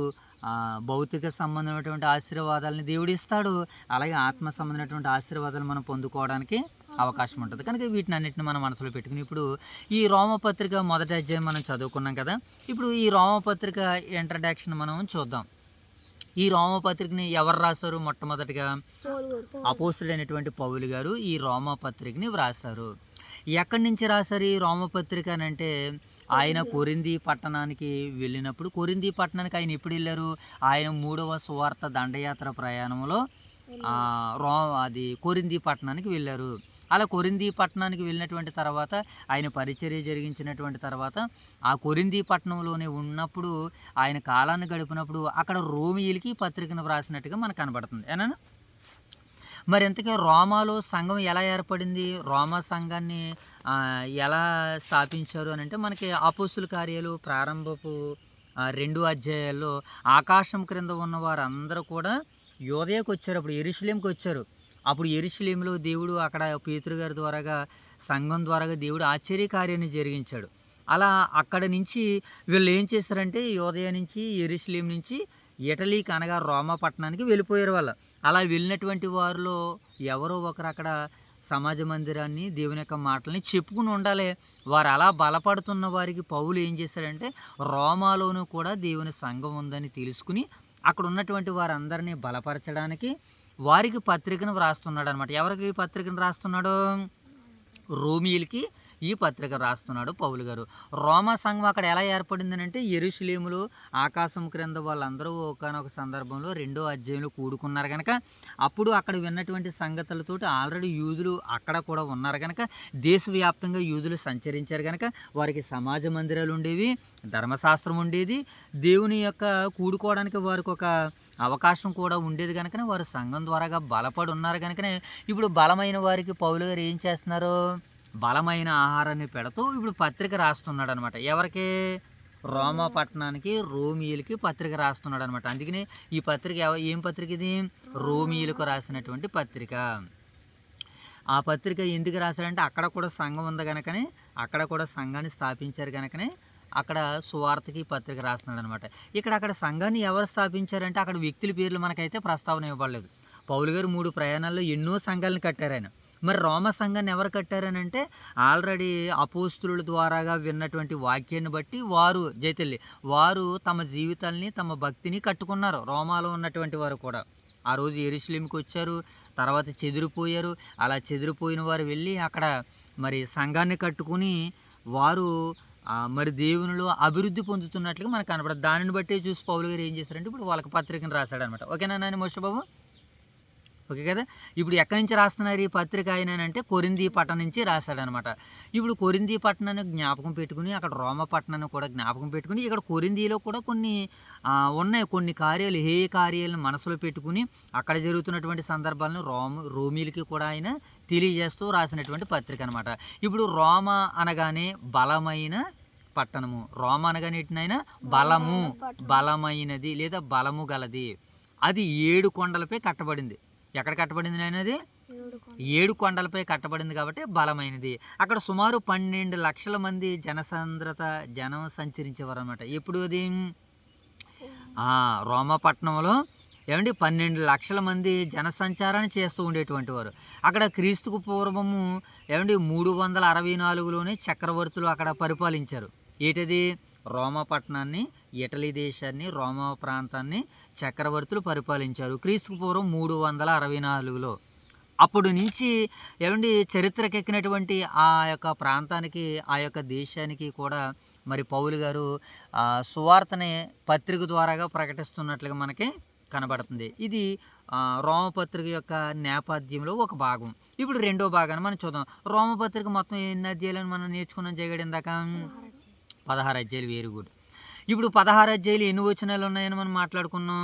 భౌతిక సంబంధమైనటువంటి ఆశీర్వాదాలని దేవుడు ఇస్తాడు, అలాగే ఆత్మ సంబంధమైనటువంటి ఆశీర్వాదాలు మనం పొందుకోవడానికి అవకాశం ఉంటుంది. కనుక వీటిని అన్నింటిని మనం మనసులో పెట్టుకుని ఇప్పుడు ఈ రోమపత్రిక మొదటి అధ్యాయం మనం చదువుకున్నాం కదా. ఇప్పుడు ఈ రోమపత్రిక ఇంట్రడక్షన్ మనం చూద్దాం. ఈ రోమపత్రికని ఎవరు రాశారు? మొట్టమొదటిగా అపోస్తుడైనటువంటి పౌలు గారు ఈ రోమపత్రికని వ్రాసారు. ఎక్కడి నుంచి రాశారు ఈ రోమపత్రిక అని అంటే, ఆయన కొరింథీ పట్టణానికి వెళ్ళినప్పుడు, కొరింథీ పట్టణానికి ఆయన ఎప్పుడు వెళ్ళారు? ఆయన 3వ సువార్త దండయాత్ర ప్రయాణంలో అది కొరింథీ పట్టణానికి వెళ్ళారు. అలా కొరింథీ పట్టణానికి వెళ్ళినటువంటి తర్వాత ఆయన పరిచర్య జరిగించినటువంటి తర్వాత ఆ కొరింథీ పట్టణంలోనే ఉన్నప్పుడు ఆయన కాలాన్ని గడిపినప్పుడు అక్కడ రోమియోలకి పత్రికను వ్రాసినట్టుగా మనకు కనబడుతుంది. ఏనా? మరి ఇంతకీ రోమాలో సంఘం ఎలా ఏర్పడింది? రోమా సంఘాన్ని ఎలా స్థాపించారు అని అంటే, మనకి అపోస్తుల కార్యాలు ప్రారంభపు 2 అధ్యాయాల్లో ఆకాశం క్రింద ఉన్న వారందరూ కూడా యోదయకు వచ్చారు, అప్పుడు యెరూషలేముకి వచ్చారు. అప్పుడు యెరూషలేములో దేవుడు అక్కడ పేతురు గారి ద్వారాగా సంఘం ద్వారాగా దేవుడు ఆశ్చర్యకార్యాన్ని జరిగించాడు. అలా అక్కడ నుంచి వీళ్ళు ఏం చేశారంటే యోదయ నుంచి యెరూషలేం నుంచి ఇటలీకి అనగా రోమా పట్టణానికి వెళ్ళిపోయారు వాళ్ళు. అలా వెళ్ళినటువంటి వారిలో ఎవరో ఒకరు అక్కడ సమాజ మందిరాన్ని దేవుని యొక్క మాటల్ని చెప్పుకుని ఉండాలి. వారు అలా బలపడుతున్న వారికి పౌలు ఏం చేశాడంటే రోమాలోనూ కూడా దేవుని సంఘం ఉందని తెలుసుకుని అక్కడ ఉన్నటువంటి వారందరినీ బలపరచడానికి వారికి పత్రికను వ్రాస్తున్నాడు అనమాట. ఎవరికి పత్రికను రాస్తున్నాడు? రోమియోలకి ఈ పత్రిక రాస్తున్నాడు పౌలు గారు. రోమా సంఘం అక్కడ ఎలా ఏర్పడిందని అంటే, యెరూషలేములో ఆకాశం క్రింద వాళ్ళందరూ ఒకానొక సందర్భంలో 2వ అధ్యాయంలో కూడుకున్నారు కనుక అప్పుడు అక్కడ విన్నటువంటి సంగతులతోటి ఆల్రెడీ యూదులు అక్కడ కూడా ఉన్నారు కనుక దేశవ్యాప్తంగా యూదులు సంచరించారు కనుక వారికి సమాజ మందిరాలు ఉండేవి, ధర్మశాస్త్రం ఉండేది, దేవుని యొక్క కూడుకోవడానికి వారికి ఒక అవకాశం కూడా ఉండేది కనుకనే వారు సంఘం ద్వారాగా బలపడి ఉన్నారు కనుకనే ఇప్పుడు బలమైన వారికి పౌలు గారు ఏం చేస్తున్నారు? బలమైన ఆహారాన్ని పెడుతూ ఇప్పుడు పత్రిక రాస్తున్నాడు అనమాట. ఎవరికి? రోమా పట్టణానికి రోమియోలకి పత్రిక రాస్తున్నాడు అనమాట. అందుకని ఈ పత్రిక ఏం పత్రిక ఇది? రోమియోలకు రాసినటువంటి పత్రిక. ఆ పత్రిక ఎందుకు రాశాడంటే అక్కడ కూడా సంఘం ఉంది కనుకనే, అక్కడ కూడా సంఘాన్ని స్థాపించారు కనుకనే అక్కడ సువార్తకి పత్రిక రాస్తున్నాడు అనమాట. అక్కడ సంఘాన్ని ఎవరు స్థాపించారంటే అక్కడ వ్యక్తుల పేర్లు మనకైతే ప్రస్తావన ఇవ్వబడలేదు. పౌలు గారు 3 ప్రయాణాల్లో ఎన్నో సంఘాలను కట్టారు ఆయన. మరి రోమా సంఘాన్ని ఎవరు కట్టారని అంటే ఆల్రెడీ అపోస్తుల ద్వారాగా విన్నటువంటి వాక్యాన్ని బట్టి వారు తమ జీవితాల్ని తమ భక్తిని కట్టుకున్నారు. రోమాలో ఉన్నటువంటి వారు కూడా ఆ రోజు యెరూషలేముకి వచ్చారు, తర్వాత చెదిరిపోయారు. అలా చెదిరిపోయిన వారు వెళ్ళి అక్కడ మరి సంఘాన్ని కట్టుకుని వారు మరి దేవునిలో అభివృద్ధి పొందుతున్నట్లుగా మనకు కనపడదు. దానిని బట్టి చూసి పౌలు గారు ఏం చేశారంటే ఇప్పుడు వాళ్ళకి పత్రికను రాశాడనమాట. ఓకేనా నాయన మోషబాబు? ఓకే కదా. ఇప్పుడు ఎక్కడి నుంచి రాస్తున్నారు ఈ పత్రిక ఆయన అంటే కొరింథీ పట్టణం నుంచి రాశాడనమాట. ఇప్పుడు కొరింథీ పట్టణాన్ని జ్ఞాపకం పెట్టుకుని అక్కడ రోమా పట్టణాన్ని కూడా జ్ఞాపకం పెట్టుకుని ఇక్కడ కొరింథీలో కూడా కొన్ని ఉన్నాయి, కొన్ని కార్యాలు, హేయ కార్యాలను మనసులో పెట్టుకుని అక్కడ జరుగుతున్నటువంటి సందర్భాలను రోమిలకి కూడా ఆయన తెలియజేస్తూ రాసినటువంటి పత్రిక అనమాట. ఇప్పుడు రోమా అనగానే బలమైన పట్టణము, రోమా అనగానే ఎట్టినైనా బలమైనది లేదా బలము గలది. అది 7 కొండలపై కట్టబడింది. ఎక్కడ కట్టబడింది నాయన? అది 7 కొండలపై కట్టబడింది కాబట్టి బలమైనది. అక్కడ సుమారు 12 లక్షల మంది జనం సంచరించేవారు అనమాట. ఎప్పుడు అది? రోమా పట్టణంలో 12 లక్షల మంది జనసంచారాన్ని చేస్తూ ఉండేటువంటి వారు. అక్కడ క్రీస్తుకు పూర్వము 364లోనే చక్రవర్తులు అక్కడ పరిపాలించారు. ఏంటది? రోమా పట్టణాన్ని, ఇటలీ దేశాన్ని, రోమా ప్రాంతాన్ని చక్రవర్తులు పరిపాలించారు క్రీస్తుకు పూర్వం 364లో. అప్పుడు నుంచి చరిత్రకెక్కినటువంటి ఆ యొక్క ప్రాంతానికి, ఆ యొక్క దేశానికి కూడా మరి పౌలు గారు సువార్తని పత్రిక ద్వారాగా ప్రకటిస్తున్నట్లుగా మనకి కనబడుతుంది. ఇది రోమపత్రిక యొక్క నేపథ్యంలో ఒక భాగం. ఇప్పుడు 2వ భాగాన్ని మనం చూద్దాం. రోమపత్రిక మొత్తం ఎన్ని అధ్యాయాలను మనం నేర్చుకున్నాం జగడ్ ఇందాక? 16 అధ్యాయాలు. Very good. ఇప్పుడు 16 అధ్యాయాలు ఎన్ని వచనాలు ఉన్నాయని మనం మాట్లాడుకున్నాం?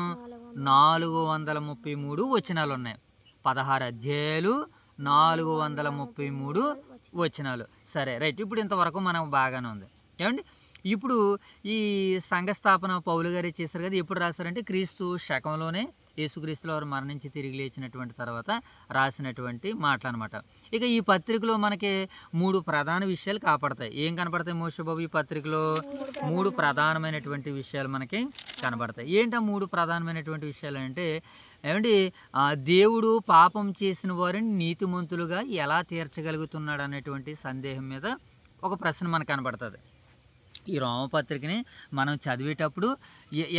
433 వచనాలు ఉన్నాయి. 16 అధ్యాయాలు 433 వచనాలు. సరే రైట్. ఇప్పుడు ఇంతవరకు మనం బాగానే ఉంది. ఏమండి ఇప్పుడు ఈ సంఘ స్థాపన పౌలు గారే చేశారు కదా. ఎప్పుడు రాశారంటే క్రీస్తు శకంలోనే యేసుక్రీస్తుల వారు మరణించి తిరిగి లేచినటువంటి తర్వాత రాసినటువంటి మాటలు అనమాట. ఇక ఈ పత్రికలో మనకి 3 ప్రధాన విషయాలు కాపాడతాయి. ఏం కనపడతాయి మోషబాబు ఈ పత్రికలో? 3 ప్రధానమైనటువంటి విషయాలు మనకి కనబడతాయి. ఏంటా 3 ప్రధానమైనటువంటి విషయాలు అంటే ఏమండి దేవుడు పాపం చేసిన వారిని నీతిమంతులుగా ఎలా తీర్చగలుగుతున్నాడు అనేటువంటి సందేహం మీద ఒక ప్రశ్న మనకు కనబడుతుంది. ఈ రోమపత్రికని మనం చదివేటప్పుడు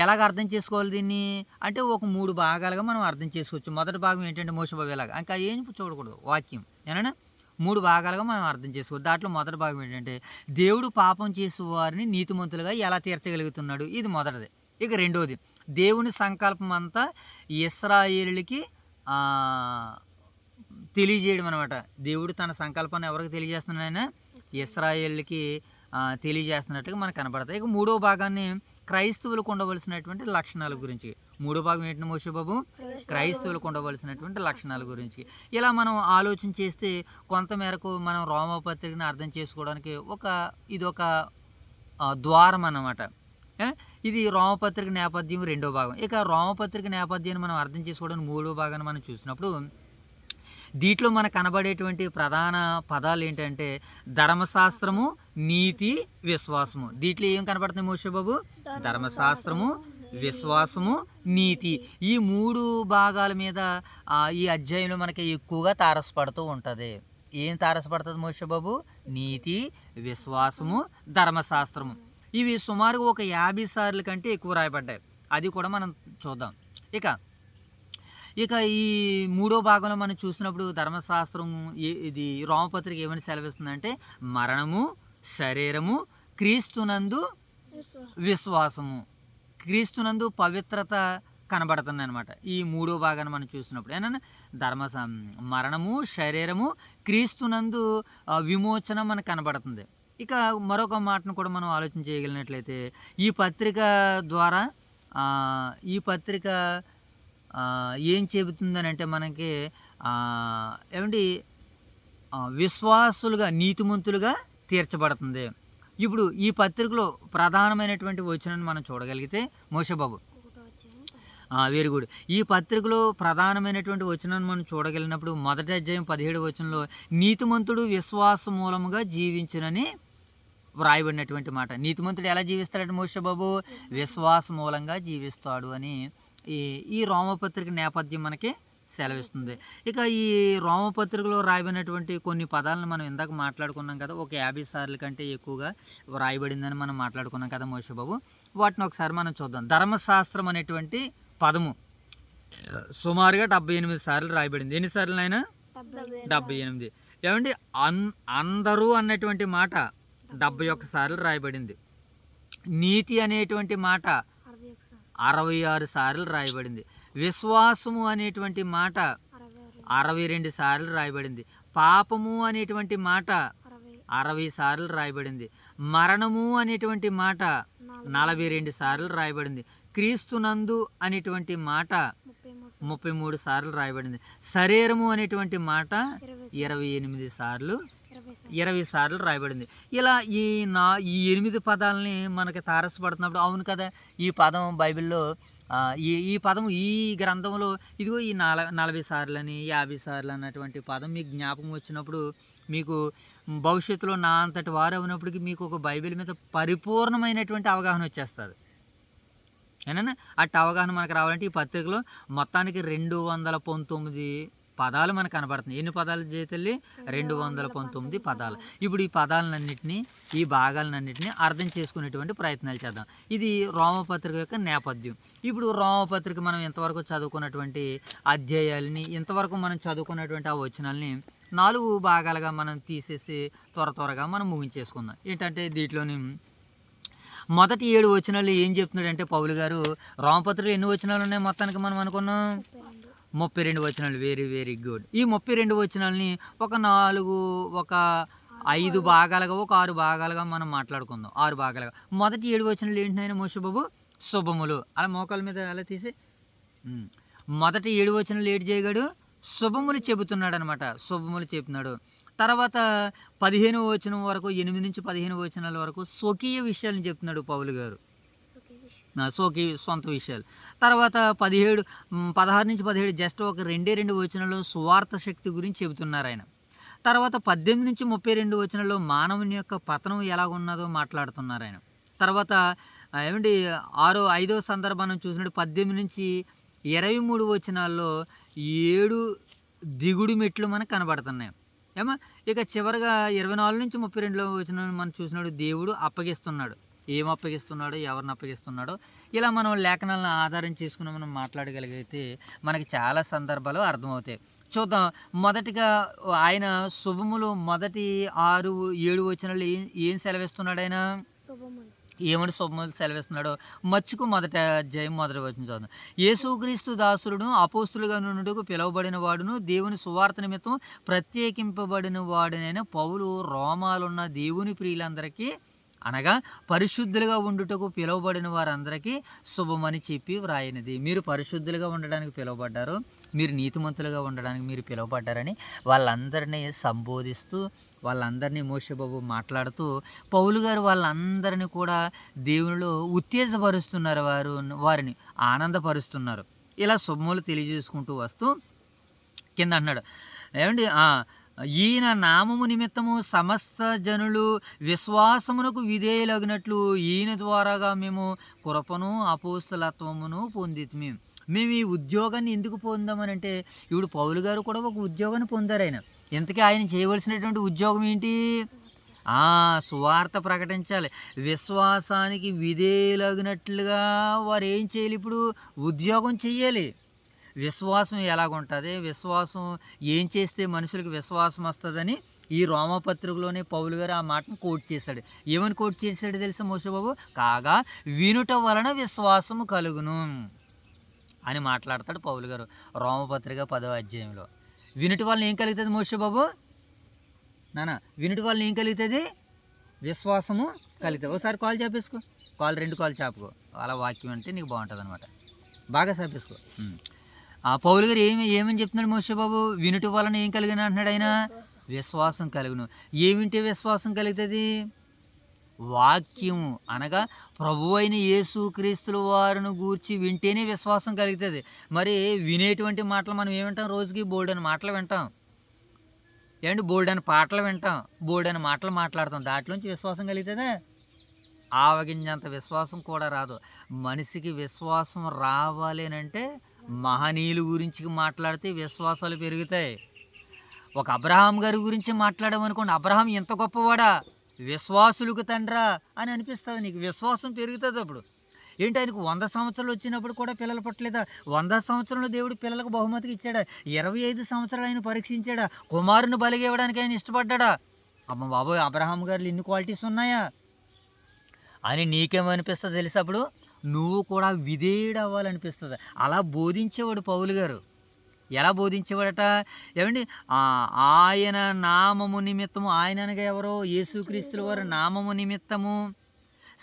ఎలాగ అర్థం చేసుకోవాలి దీన్ని అంటే ఒక 3 భాగాలుగా మనం అర్థం చేసుకోవచ్చు. మొదటి భాగం ఏంటంటే మోషబాబు ఎలాగ ఇంకా ఏం చూడకూడదు వాక్యం ఏనా 3 భాగాలుగా మనం అర్థం చేసుకోవచ్చు. దాంట్లో మొదటి భాగం ఏంటంటే దేవుడు పాపం చేసే వారిని నీతిమంతులుగా ఎలా తీర్చగలుగుతున్నాడు, ఇది మొదటిది. ఇక రెండోది దేవుని సంకల్పం అంతా ఇశ్రాయేలుకి తెలియజేయడం అనమాట. దేవుడు తన సంకల్పాన్ని ఎవరికి తెలియజేస్తున్నాడు? ఆయన ఇశ్రాయేలుకి తెలియజేస్తున్నట్టుగా మనకు కనపడతాయి. ఇక 3వ భాగాన్ని క్రైస్తవులకు ఉండవలసినటువంటి లక్షణాల గురించి. 3వ భాగం ఏంటి మోషబాబు? క్రైస్తవులకు ఉండవలసినటువంటి లక్షణాల గురించి. ఇలా మనం ఆలోచన చేస్తే కొంతమేరకు మనం రోమపత్రికను అర్థం చేసుకోవడానికి ఇదొక ద్వారం అన్నమాట. ఇది రోమపత్రిక నేపథ్యం 2వ భాగం. ఇక రోమపత్రిక నేపథ్యాన్ని మనం అర్థం చేసుకోవడానికి 3వ భాగాన్ని మనం చూసినప్పుడు దీంట్లో మనకు కనబడేటువంటి ప్రధాన పదాలు ఏంటంటే ధర్మశాస్త్రము, నీతి, విశ్వాసము. దీంట్లో ఏం కనబడుతుంది మోషబాబు? ధర్మశాస్త్రము, విశ్వాసము, నీతి. ఈ 3 భాగాల మీద ఈ అధ్యాయంలో మనకి ఎక్కువగా తారసపడుతూ ఉంటుంది. ఏం తారసపడుతుంది మోషబాబు? నీతి, విశ్వాసము, ధర్మశాస్త్రము. ఇవి సుమారుగా ఒక 50 సార్లు కంటే ఎక్కువ రాయబడ్డాయి. అది కూడా మనం చూద్దాం. ఇక ఈ 3వ భాగంలో మనం చూసినప్పుడు ధర్మశాస్త్రం ఇది రోమపత్రిక ఏమని సెలవిస్తుందంటే మరణము, శరీరము, క్రీస్తునందు విశ్వాసము, క్రీస్తునందు పవిత్రత కనబడుతుంది అనమాట. ఈ 3వ భాగాన్ని మనం చూసినప్పుడు ఏమన్నా మరణము, శరీరము, క్రీస్తునందు విమోచన మనకు కనబడుతుంది. ఇక మరొక మాటను కూడా మనం ఆలోచన చేయగలిగినట్లయితే ఈ పత్రిక ద్వారా ఈ పత్రిక ఏం చెబుతుందని అంటే మనకి ఏమండి విశ్వాసులుగా నీతిమంతులుగా తీర్చబడుతుంది. ఇప్పుడు ఈ పత్రికలో ప్రధానమైనటువంటి వచనాన్ని మనం చూడగలిగితే మోషబాబు వెరీ గుడ్. ఈ పత్రికలో ప్రధానమైనటువంటి వచనాన్ని మనం చూడగలిగినప్పుడు మొదటి అధ్యాయం 17వ వచనంలో నీతిమంతుడు విశ్వాస మూలముగా జీవించునని వ్రాయబడినటువంటి మాట. నీతిమంతుడు ఎలా జీవిస్తాడంటే మోషబాబు విశ్వాస మూలంగా జీవిస్తాడు అని ఈ రోమపత్రిక నేపథ్యం మనకి సెలవిస్తుంది. ఇక ఈ రోమపత్రికలో రాయబడినటువంటి కొన్ని పదాలను మనం ఇందాక మాట్లాడుకున్నాం కదా, ఒక 50 సార్లు కంటే ఎక్కువగా రాయబడిందని మనం మాట్లాడుకున్నాం కదా మోషబాబు. వాటిని ఒకసారి మనం చూద్దాం. ధర్మశాస్త్రం అనేటువంటి పదము సుమారుగా 78 సార్లు రాయబడింది. ఎన్నిసార్లు అయినా 78. ఏమండి అందరూ అన్నటువంటి మాట 71 సార్లు రాయబడింది. నీతి అనేటువంటి మాట 66 సార్లు రాయబడింది. విశ్వాసము అనేటువంటి మాట 62 సార్లు రాయబడింది. పాపము అనేటువంటి మాట 60 సార్లు రాయబడింది. మరణము అనేటువంటి మాట 42 సార్లు రాయబడింది. క్రీస్తునందు అనేటువంటి మాట 33 సార్లు రాయబడింది. శరీరము అనేటువంటి మాట 28 సార్లు 20 సార్లు రాయబడింది. ఇలా ఈ 8 పదాలని మనకి తారసపడుతున్నప్పుడు అవును కదా ఈ పదం బైబిల్లో ఈ పదం ఈ గ్రంథంలో ఇదిగో ఈ 40 సార్లు అని 50 సార్లు అన్నటువంటి పదం మీకు జ్ఞాపకం వచ్చినప్పుడు మీకు భవిష్యత్తులో నా అంతటి వారు అయినప్పటికీ మీకు ఒక బైబిల్ మీద పరిపూర్ణమైనటువంటి అవగాహన వచ్చేస్తుంది. ఏనా అట్టి అవగాహన మనకు రావాలంటే ఈ పత్రికలో మొత్తానికి 219 పదాలు మనకు కనబడుతుంది. ఎన్ని పదాలు చేతల్లి? 219 పదాలు. ఇప్పుడు ఈ పదాలన్నింటినీ ఈ భాగాలన్నింటినీ అర్థం చేసుకునేటువంటి ప్రయత్నాలు చేద్దాం. ఇది రోమపత్రిక యొక్క నేపథ్యం. ఇప్పుడు రోమపత్రిక మనం ఇంతవరకు చదువుకున్నటువంటి అధ్యాయాలని ఇంతవరకు మనం చదువుకున్నటువంటి ఆ వచనాలని 4 భాగాలుగా మనం తీసేసి త్వరగా మనం ముగించేసుకుందాం. ఏంటంటే దీంట్లోని మొదటి 7 వచనాలు ఏం చెప్తున్నాడంటే పౌలు గారు రోమపత్రికలో ఎన్ని వచనాలు ఉన్నాయి మొత్తానికి మనం అనుకున్నాం 32 వచనాలు. Very good. ఈ 32 వచనాలని ఒక 5 భాగాలుగా ఒక 6 భాగాలుగా మనం మాట్లాడుకుందాం. 6 భాగాలుగా మొదటి 7 వచనాలు ఏంటైనా మోషబాబు? శుభములు. అలా మోకాల మీద అలా తీసి మొదటి 7 వచనాలు ఏడు చేయగాడు శుభములు చెబుతున్నాడు అనమాట. శుభములు చెప్తున్నాడు. తర్వాత 15వ వచనం వరకు 8-15 వచనాల వరకు స్వకీయ విషయాలను చెప్తున్నాడు పౌలు గారు. సొంత విషయాలు. తర్వాత 16-17 జస్ట్ ఒక 2 వచనాల్లో సువార్త శక్తి గురించి చెబుతున్నారు ఆయన. తర్వాత 18-32 వచనాల్లో మానవుని యొక్క పతనం ఎలాగున్నదో మాట్లాడుతున్నారు ఆయన. తర్వాత 5వ సందర్భాన్ని చూసినట్టు 18-23 వచనాల్లో 7 దిగుడు మెట్లు మనకు కనబడుతున్నాయి. ఇక చివరిగా 24-32 వచనాలు మనం చూసినాడు దేవుడు అప్పగిస్తున్నాడు. ఏం అప్పగిస్తున్నాడో, ఎవరిని అప్పగిస్తున్నాడో, ఇలా మనం లేఖనాలను ఆధారం చేసుకుని మనం మాట్లాడగలిగితే మనకి చాలా సందర్భాలు అర్థమవుతాయి. చూద్దాం. మొదటిగా ఆయన శుభములు మొదటి 6-7 వచనాలు ఏం సెలవిస్తున్నాడు ఆయన? ఏమని శుభములు సెలవిస్తున్నాడో మచ్చుకు మొదటి అధ్యాయం మొదటి వచనం చూద్దాం. యేసుక్రీస్తు దాసుడును అపోస్తులుగా నుండుకు పిలువబడిన వాడును దేవుని సువార్త నిమిత్తం ప్రత్యేకింపబడిన వాడునైన పౌలు రోమాలున్న దేవుని ప్రియులందరికీ అనగా పరిశుద్ధులుగా ఉండుటకు పిలువబడిన వారందరికీ శుభమని చెప్పి వ్రాయినది. మీరు పరిశుద్ధులుగా ఉండడానికి పిలువబడ్డారు, మీరు నీతిమంతులుగా ఉండడానికి మీరు పిలువబడ్డారని వాళ్ళందరినీ సంబోధిస్తూ, వాళ్ళందరినీ మోషేబాబు మాట్లాడుతూ పౌలు గారు వాళ్ళందరినీ కూడా దేవునిలో ఉత్తేజపరుస్తున్నారు, వారిని ఆనందపరుస్తున్నారు. ఇలా శుభములు తెలియజేసుకుంటూ వస్తూ కింద అన్నాడు ఈయన నామము నిమిత్తము సమస్త జనులు విశ్వాసమునకు విధేయులగినట్లు ఈయన ద్వారాగా మేము కృపను అపోస్తలత్వమును పొందితిమి. మేము ఈ ఉద్యోగాన్ని ఎందుకు పొందామనంటే ఇప్పుడు పౌలు గారు కూడా ఒక ఉద్యోగాన్ని పొందారు. ఇంతకీ ఆయన చేయవలసినటువంటి ఉద్యోగం ఏంటి? సువార్త ప్రకటించాలి. విశ్వాసానికి విధేయులగినట్లుగా వారు ఏం చేయాలి? ఇప్పుడు ఉద్యోగం చెయ్యాలి. విశ్వాసం ఎలాగుంటుంది, విశ్వాసం ఏం చేస్తే మనుషులకు విశ్వాసం వస్తుందని ఈ రోమపత్రికలోనే పౌలు గారు ఆ మాటను కోట్ చేశాడు. ఏమని కోట్ చేశాడు తెలుసా మోషేబాబు? కాగా వినుట వలన విశ్వాసము కలుగును అని మాట్లాడతాడు పౌలు గారు రోమపత్రిక 10వ అధ్యాయంలో. వినుట వలన ఏం కలుగుతుంది మోషేబాబు? వినుట వలన ఏం కలుగుతుంది? విశ్వాసము కలుగుతుంది. ఒకసారి కాల్ చేపేసుకో, 2 కాల్ చాపుకో. అలా వాక్యం అంటే నీకు బాగుంటుంది అనమాట. బాగా చేపేసుకో. పౌలు గారు ఏమని చెప్తున్నాడు మోషేబాబు? వినుట వలన ఏం కలిగిన అంటున్నాడు ఆయన? విశ్వాసం కలుగును. ఏమింటే విశ్వాసం కలుగుతుంది? వాక్యము అనగా ప్రభు అయిన యేసుక్రీస్తుల వారిని గూర్చి వింటేనే విశ్వాసం కలుగుతుంది. మరి వినేటువంటి మాటలు మనం ఏమింటాం? రోజుకి బోల్డని మాటలు వింటాం, బోల్డని పాటలు వింటాం, బోల్డని మాటలు మాట్లాడతాం. దాంట్లోంచి విశ్వాసం కలుగుతుందా? ఆవగింజంత విశ్వాసం కూడా రాదు. మనిషికి విశ్వాసం రావాలి అంటే మహనీయుల గురించి మాట్లాడితే విశ్వాసాలు పెరుగుతాయి. ఒక అబ్రహాం గారి గురించి మాట్లాడామనుకోండి, అబ్రహాం ఎంత గొప్పవాడా, విశ్వాసులకు తండ్రా అని అనిపిస్తుంది. నీకు విశ్వాసం పెరుగుతుంది. అప్పుడు ఏంటి, ఆయనకు 100 సంవత్సరాలు వచ్చినప్పుడు కూడా పిల్లలు పుట్టలేదా? 100 సంవత్సరంలో దేవుడు పిల్లలకు బహుమతికి ఇచ్చాడా? 25 సంవత్సరాలు ఆయన పరీక్షించాడా? కుమారుని బలిగా ఇవ్వడానికి ఆయన ఇష్టపడ్డా? అమ్మ బాబోయ్, అబ్రహాం గారు ఇన్ని క్వాలిటీస్ ఉన్నాయా అని నీకేమనిపిస్తుంది తెలుసా? అప్పుడు నువ్వు కూడా విధేయుడు అవ్వాలనిపిస్తుంది. అలా బోధించేవాడు పౌలు గారు. ఎలా బోధించేవాడట? ఆయన నామము నిమిత్తము, ఆయన అనగా ఎవరో? యేసుక్రీస్తుల వారి నామము నిమిత్తము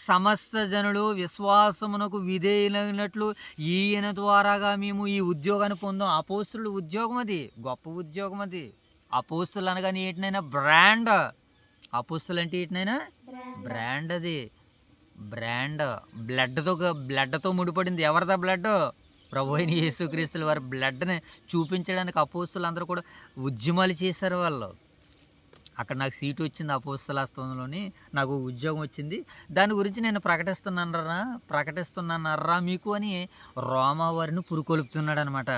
సమస్త జనులు విశ్వాసమునకు విధేయులైనట్లు ఈయన ద్వారాగా మేము ఈ ఉద్యోగాన్ని పొందాం. అపోస్తుల ఉద్యోగం అది, గొప్ప ఉద్యోగం అది. అపోస్తులు అనగానే ఏంటినైనా బ్రాండ్. అపోస్తులు అంటే ఏంటినైనా బ్రాండ్. అది బ్రాండ్. బ్లడ్తో ముడిపడింది. ఎవరిదా బ్లడ్? ప్రభు అయిన యేసుక్రీస్తుల వారి బ్లడ్ని చూపించడానికి అపోస్తులు అందరూ కూడా ఉద్యమాలు చేశారు. వాళ్ళు అక్కడ నాకు సీటు వచ్చింది, అపోస్తలత్వంలోని నాకు ఉద్యోగం వచ్చింది, దాని గురించి నేను ప్రకటిస్తున్నానర్రా మీకు అని రోమా వారిని పురుకొలుపుతున్నాడు అనమాట.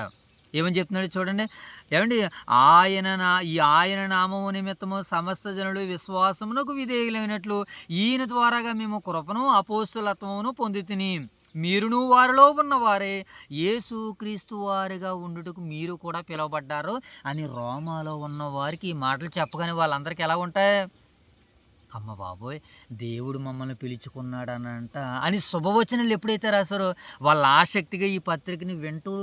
ఏమని చెప్తున్నాడు చూడండి. ఆయన నామము నిమిత్తము సమస్త జనులు విశ్వాసమునకు విధేయులైనట్లు ఈయన ద్వారాగా మేము కృపను అపోస్తలత్వమును పొందితిని. మీరును వారిలో ఉన్నవారే యేసుక్రీస్తు వారిగా ఉండుటకు మీరు కూడా పిలువబడ్డారు అని రోమాలో ఉన్న వారికి ఈ మాటలు చెప్పగానే వాళ్ళందరికీ ఎలా ఉంటాయి? అమ్మ బాబోయ్, దేవుడు మమ్మల్ని పిలుచుకున్నాడనంట అని శుభవచనాలు ఎప్పుడైతే రాశారో వాళ్ళు ఆసక్తిగా ఈ పత్రికని వింటూ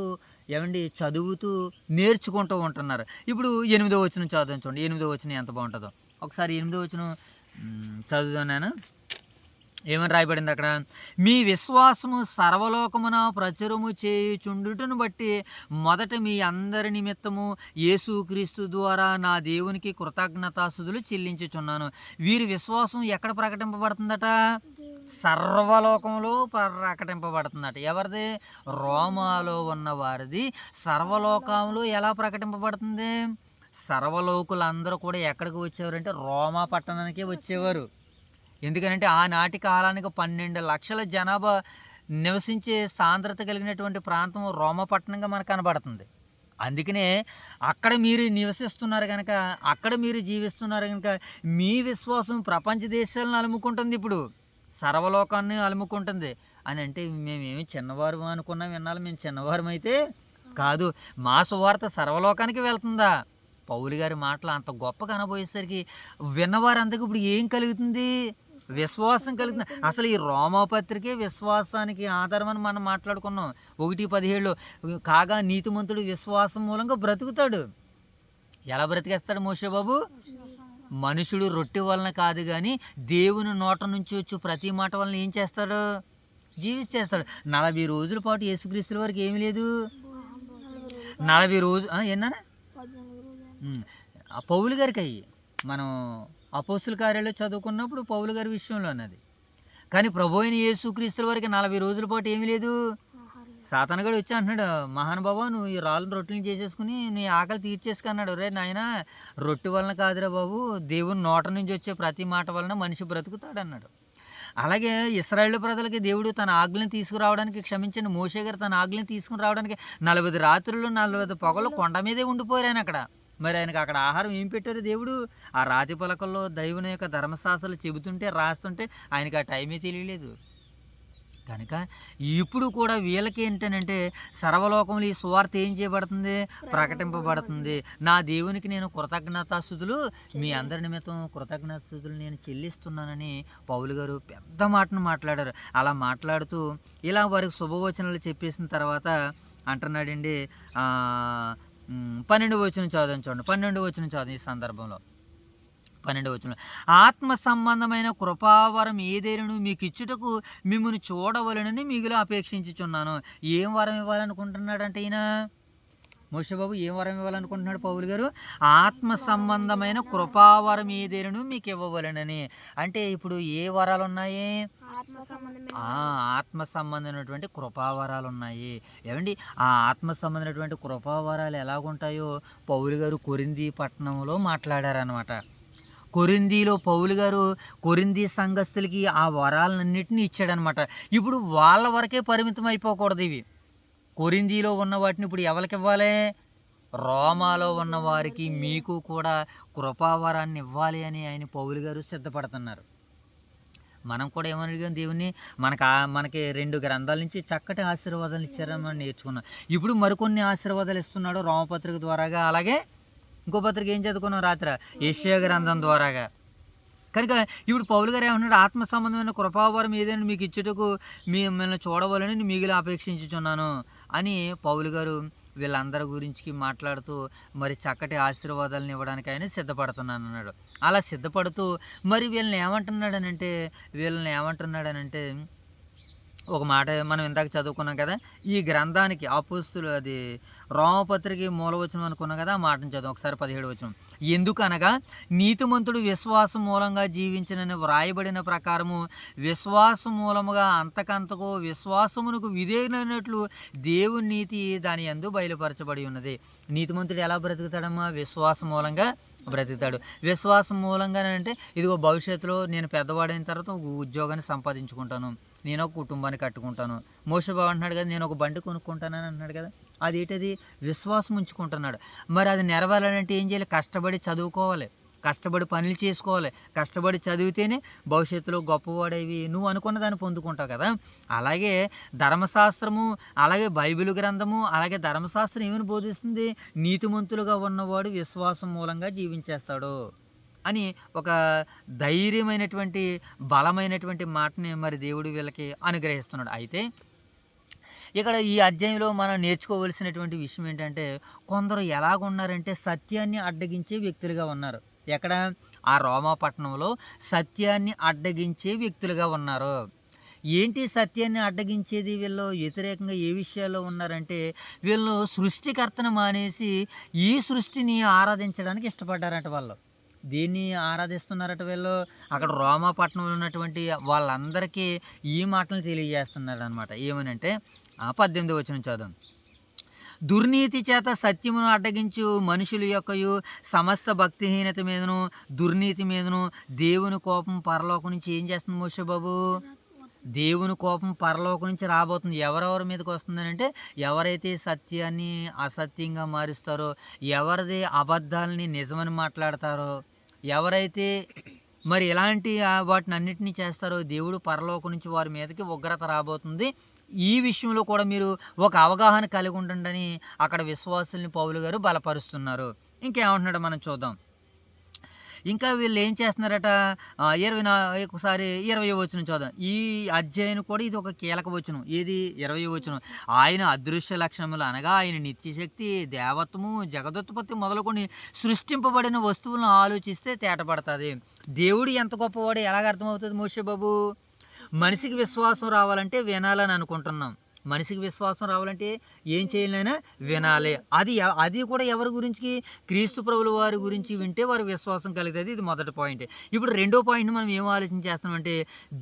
చదువుతూ నేర్చుకుంటూ ఉంటున్నారు. ఇప్పుడు 8వ వచనం చదువుతాను చూడండి. 8వ వచనం ఎంత బాగుంటుందో ఒకసారి. 8వ వచనం చదువుదాం నేను. ఏమని రాయబడింది అక్కడ? మీ విశ్వాసము సర్వలోకమున ప్రచురము చేయుచుండుటను బట్టి మొదట మీ అందరి నిమిత్తము యేసుక్రీస్తు ద్వారా నా దేవునికి కృతజ్ఞతాస్తుతులు చెల్లించుచున్నాను. వీరి విశ్వాసం ఎక్కడ ప్రకటింపబడుతుందట? సర్వలోకంలో ప్రకటింపబడుతుందట. ఎవరిది? రోమాలో ఉన్న వారిది సర్వలోకంలో ఎలా ప్రకటింపబడుతుంది? సర్వలోకులందరూ కూడా ఎక్కడికి వచ్చేవారంటే రోమా పట్టణానికే వచ్చేవారు. ఎందుకనంటే ఆనాటి కాలానికి 12 లక్షల జనాభా నివసించే సాంద్రత కలిగినటువంటి ప్రాంతం రోమపట్నంగా మనకు కనబడుతుంది. అందుకనే అక్కడ మీరు నివసిస్తున్నారు కనుక, అక్కడ మీరు జీవిస్తున్నారు కనుక మీ విశ్వాసం ప్రపంచ దేశాలను అలుముకుంటుంది. ఇప్పుడు సర్వలోకాన్ని అలుముకుంటుంది అని అంటే మేమేమి చిన్నవారు అనుకున్నాం. విన్నాళ్ళు మేము చిన్నవారం అయితే కాదు. మా సువార్త సర్వలోకానికి వెళ్తుందా? పౌలు గారి మాటలు అంత గొప్పగా అనబోయేసరికి విన్నవారందరికీ ఇప్పుడు ఏం కలుగుతుంది? విశ్వాసం కలుగుతుంది. అసలు ఈ రోమాపత్రికే విశ్వాసానికి ఆధారం అని మనం మాట్లాడుకున్నాం. 1:17 కాగా నీతిమంతుడు విశ్వాసం మూలంగా బ్రతుకుతాడు. ఎలా బ్రతికేస్తాడు మోషే బాబు? మనుషుడు రొట్టె వలన కాదు కానీ దేవుని నోట నుంచి వచ్చి ప్రతి మాట వలన ఏం చేస్తాడు? జీవించేస్తాడు. 40 రోజుల పాటు యేసుక్రీస్తుల వరకు ఏమీ లేదు. 40 రోజులు ఎన్నా పౌలు గారికి అయ్యి మనం అపోస్తుల కార్యాలు చదువుకున్నప్పుడు పౌలు గారి విషయంలో అన్నది. కానీ ప్రభు అయిన యేసుక్రీస్తుల వరకు 40 రోజుల పాటు ఏమీ లేదు. సాతానుగాడు వచ్చి అంటున్నాడు, మహానుభావా నువ్వు ఈ రాళ్ళను రొట్టెలు చేసేసుకుని నీ ఆకలి తీర్చేసుకున్నాడు. రే నాయన, రొట్టె వలన కాదురా బాబు, దేవుని నోట నుంచి వచ్చే ప్రతి మాట వలన మనిషి బ్రతుకుతాడు అన్నాడు. అలాగే ఇశ్రాయేలు ప్రజలకి దేవుడు తన ఆజ్ఞలను తీసుకురావడానికి, క్షమించండి మోషే గారు తన ఆజ్ఞలను తీసుకుని రావడానికి 40 రాత్రులు 40 పగలు కొండ మీదే ఉండిపోయారు అక్కడ. మరి ఆయనకు అక్కడ ఆహారం ఏం పెట్టారు దేవుడు? ఆ రాతి పలకల్లో దైవుని యొక్క ధర్మశాస్త్రాలు చెబుతుంటే రాస్తుంటే ఆయనకి ఆ టైమే తెలియలేదు. కనుక ఇప్పుడు కూడా వీళ్ళకి ఏంటంటే సర్వలోకంలో ఈ సువార్త ఏం చేయబడుతుంది? ప్రకటింపబడుతుంది. నా దేవునికి నేను కృతజ్ఞతాస్తుతులు, మీ అందరి నిమిత్తం కృతజ్ఞతాస్తుతులు నేను చెల్లిస్తున్నానని పౌలు గారు పెద్ద మాటను మాట్లాడారు. అలా మాట్లాడుతూ ఇలా వారికి శుభవచనాలు చెప్పేసిన తర్వాత అంటున్నాడండి, 12వ వచనం చదవండి. చూడండి 12వ వచనం చదవండి. ఈ సందర్భంలో 12వ వచనం, ఆత్మ సంబంధమైన కృపావరం ఏదైనా మీకు ఇచ్చుటకు మిమ్మల్ని చూడవలనని మిగులు అపేక్షించుచున్నాను. ఏం వరం ఇవ్వాలనుకుంటున్నాడంటే ఈయన మోషే బాబు? ఏం వరం ఇవ్వాలనుకుంటున్నాడు పౌలు గారు? ఆత్మ సంబంధమైన కృపావరం ఏదైనా మీకు ఇవ్వవలనని. అంటే ఇప్పుడు ఏ వరాలు ఉన్నాయి? ఆత్మ సంబంధమైనటువంటి కృపావరాలు ఉన్నాయి. ఏమండి ఆ ఆత్మ సంబంధమైనటువంటి కృపావరాలు ఎలాగుంటాయో పౌలు గారు కొరింథీ పట్టణంలో మాట్లాడారనమాట. కొరింథీలో పౌలు గారు కొరింథీ సంఘస్థులకి ఆ వరాలన్నింటినీ ఇచ్చాడనమాట. ఇప్పుడు వాళ్ళ వరకే పరిమితం అయిపోకూడదు. ఇవి కొరింథీలో ఉన్న వాటిని ఇప్పుడు ఎవరికి ఇవ్వాలి? రోమాలో ఉన్న వారికి మీకు కూడా కృపావరాన్ని ఇవ్వాలి అని ఆయన పౌలు గారు సిద్ధపడుతున్నారు. మనం కూడా ఏమని అడిగాం దేవుణ్ణి? మనకి 2 గ్రంథాల నుంచి చక్కటి ఆశీర్వాదాలు ఇచ్చారని మనం నేర్చుకున్నాం. ఇప్పుడు మరికొన్ని ఆశీర్వాదాలు ఇస్తున్నాడు రోమపత్రిక ద్వారాగా. అలాగే ఇంకో పత్రిక ఏం చదువుకున్నాం రాత్రి? యెషయా గ్రంథం ద్వారాగా. కనుక ఇప్పుడు పౌలు గారు ఏమన్నాడు? ఆత్మ సంబంధమైన కృపావరం ఏదైనా మీకు ఇచ్చుటకు మిమ్మల్ని చూడవాలని మిగిలి అపేక్షించుచున్నాను అని పౌలు గారు వీళ్ళందరి గురించి మాట్లాడుతూ మరి చక్కటి ఆశీర్వాదాలను ఇవ్వడానికి ఆయన సిద్ధపడుతున్నాను అన్నాడు. అలా సిద్ధపడుతూ మరి వీళ్ళని ఏమంటున్నాడనంటే ఒక మాట మనం ఇందాక చదువుకున్నాం కదా, ఈ గ్రంథానికి అపోస్తులు అది రోమపత్రిక మూలవచనం అనుకున్నాం కదా, ఆ మాటను చదువు ఒకసారి 17వ వచనం. ఎందుకనగా నీతిమంతుడు విశ్వాసం మూలంగా జీవించినని వ్రాయబడిన ప్రకారము విశ్వాసం మూలముగా అంతకంతకు విశ్వాసమునకు విధేయునట్లు దేవుని నీతి దాని యందు బయలుపరచబడి ఉన్నది. నీతిమంతుడు ఎలా బ్రతుకుతాడమ్మా? విశ్వాసం మూలంగా బ్రతుకుతాడు. విశ్వాసం మూలంగానంటే ఇదిగో భవిష్యత్తులో నేను పెద్దవాడైన తర్వాత ఒక ఉద్యోగాన్ని సంపాదించుకుంటాను, నేను ఒక కుటుంబాన్ని కట్టుకుంటాను. మోషే బాబు అంటున్నాడు కదా, నేను ఒక బండి కొనుక్కుంటానని అంటున్నాడు కదా, అదేంటది? విశ్వాసం ఉంచుకుంటున్నాడు. మరి అది నెరవేరాలంటే ఏం చేయాలి? కష్టపడి చదువుకోవాలి, కష్టపడి పనులు చేసుకోవాలి, కష్టపడి చదివితేనే భవిష్యత్తులో గొప్పవాడేవి నువ్వు అనుకున్న దాన్ని పొందుకుంటావు కదా. అలాగే ధర్మశాస్త్రము, అలాగే బైబిల్ గ్రంథము, అలాగే ధర్మశాస్త్రం ఏమని బోధిస్తుంది? నీతిమంతులుగా ఉన్నవాడు విశ్వాసం మూలంగా జీవించేస్తాడు అని ఒక ధైర్యమైనటువంటి బలమైనటువంటి మాటని మరి దేవుడు వీళ్ళకి అనుగ్రహిస్తున్నాడు. అయితే ఇక్కడ ఈ అధ్యాయంలో మనం నేర్చుకోవలసినటువంటి విషయం ఏంటంటే కొందరు ఎలాగున్నారంటే సత్యాన్ని అడ్డగించే వ్యక్తులుగా ఉన్నారు. ఎక్కడ? ఆ రోమా పట్టణంలో సత్యాన్ని అడ్డగించే వ్యక్తులుగా ఉన్నారు. ఏంటి సత్యాన్ని అడ్డగించేది? వీళ్ళు వ్యతిరేకంగా ఏ విషయాల్లో ఉన్నారంటే, వీళ్ళు సృష్టికర్తను మానేసి ఈ సృష్టిని ఆరాధించడానికి ఇష్టపడ్డారట వాళ్ళు. దీన్ని ఆరాధిస్తున్నారట వీళ్ళు. అక్కడ రోమా పట్టణంలో ఉన్నటువంటి వాళ్ళందరికీ ఈ మాటలు తెలియజేస్తున్నారనమాట. ఏమనంటే 18వ వచనం చదువు. దుర్నీతి చేత సత్యమును అడ్డగించు మనుషుల యొక్కయు సమస్త భక్తిహీనత మీదను దుర్నీతి మీదను దేవుని కోపం పరలోకం నుంచి ఏం చేస్తుంది మోషే బాబు? దేవుని కోపం పరలోకం నుంచి రాబోతుంది. ఎవరెవరి మీదకి వస్తుందని అంటే, ఎవరైతే సత్యాన్ని అసత్యంగా మారుస్తారో, ఎవరిది అబద్ధాలని నిజమని మాట్లాడతారో, ఎవరైతే మరి ఇలాంటి వాటిని అన్నిటినీ చేస్తారో దేవుడు పరలోకం నుంచి వారి మీదకి ఉగ్రత రాబోతుంది. ఈ విషయంలో కూడా మీరు ఒక అవగాహన కలిగి ఉండండి అక్కడ విశ్వాసుల్ని పౌలు గారు బలపరుస్తున్నారు. ఇంకేమంటున్నాడో మనం చూద్దాం. ఇంకా వీళ్ళు ఏం చేస్తున్నారట? 20వ వచనం చూద్దాం. ఈ అధ్యాయం కూడా ఇది ఒక కీలక వచనం. ఏది? 20వ వచనం. ఆయన అదృశ్య లక్షణములు అనగా ఆయన నిత్యశక్తి, దేవత్వము, జగదుత్పత్తి మొదలుకొని సృష్టింపబడిన వస్తువులను ఆలోచిస్తే తేటపడుతుంది. దేవుడు ఎంత గొప్పవాడు ఎలాగ అర్థమవుతుంది మోషే బాబు? మనిషికి విశ్వాసం రావాలంటే వినాలని అనుకుంటున్నాం. మనిషికి విశ్వాసం రావాలంటే ఏం చేయాలైనా వినాలి. అది కూడా ఎవరి గురించి? క్రీస్తు ప్రభుల వారి గురించి వింటే వారి విశ్వాసం కలుగుతుంది. ఇది మొదటి పాయింట్. ఇప్పుడు రెండో పాయింట్ మనం ఏం ఆలోచన చేస్తామంటే,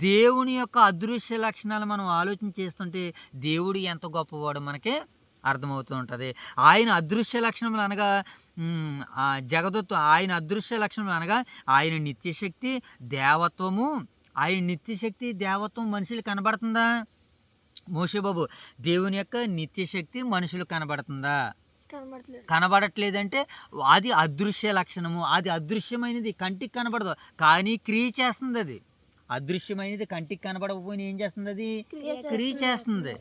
దేవుని యొక్క అదృశ్య లక్షణాలు మనం ఆలోచన చేస్తుంటే దేవుడు ఎంత గొప్పవాడు మనకి అర్థమవుతూ ఉంటుంది. ఆయన అదృశ్య లక్షణములు అనగా ఆయన అదృశ్య లక్షణములు అనగా ఆయన నిత్యశక్తి, దేవత్వము. ఆయన నిత్యశక్తి, దేవత్వం మనుషులు కనబడుతుందా మోషే బాబు? దేవుని యొక్క నిత్యశక్తి మనుషులు కనబడుతుందా? కనబడట్లేదంటే అది అదృశ్య లక్షణము. అది అదృశ్యమైనది, కంటికి కనబడదు, కానీ క్రియ చేస్తుంది. అది అదృశ్యమైనది కంటికి కనబడకపోయినా ఏం చేస్తుంది? అది క్రియ చేస్తుంది.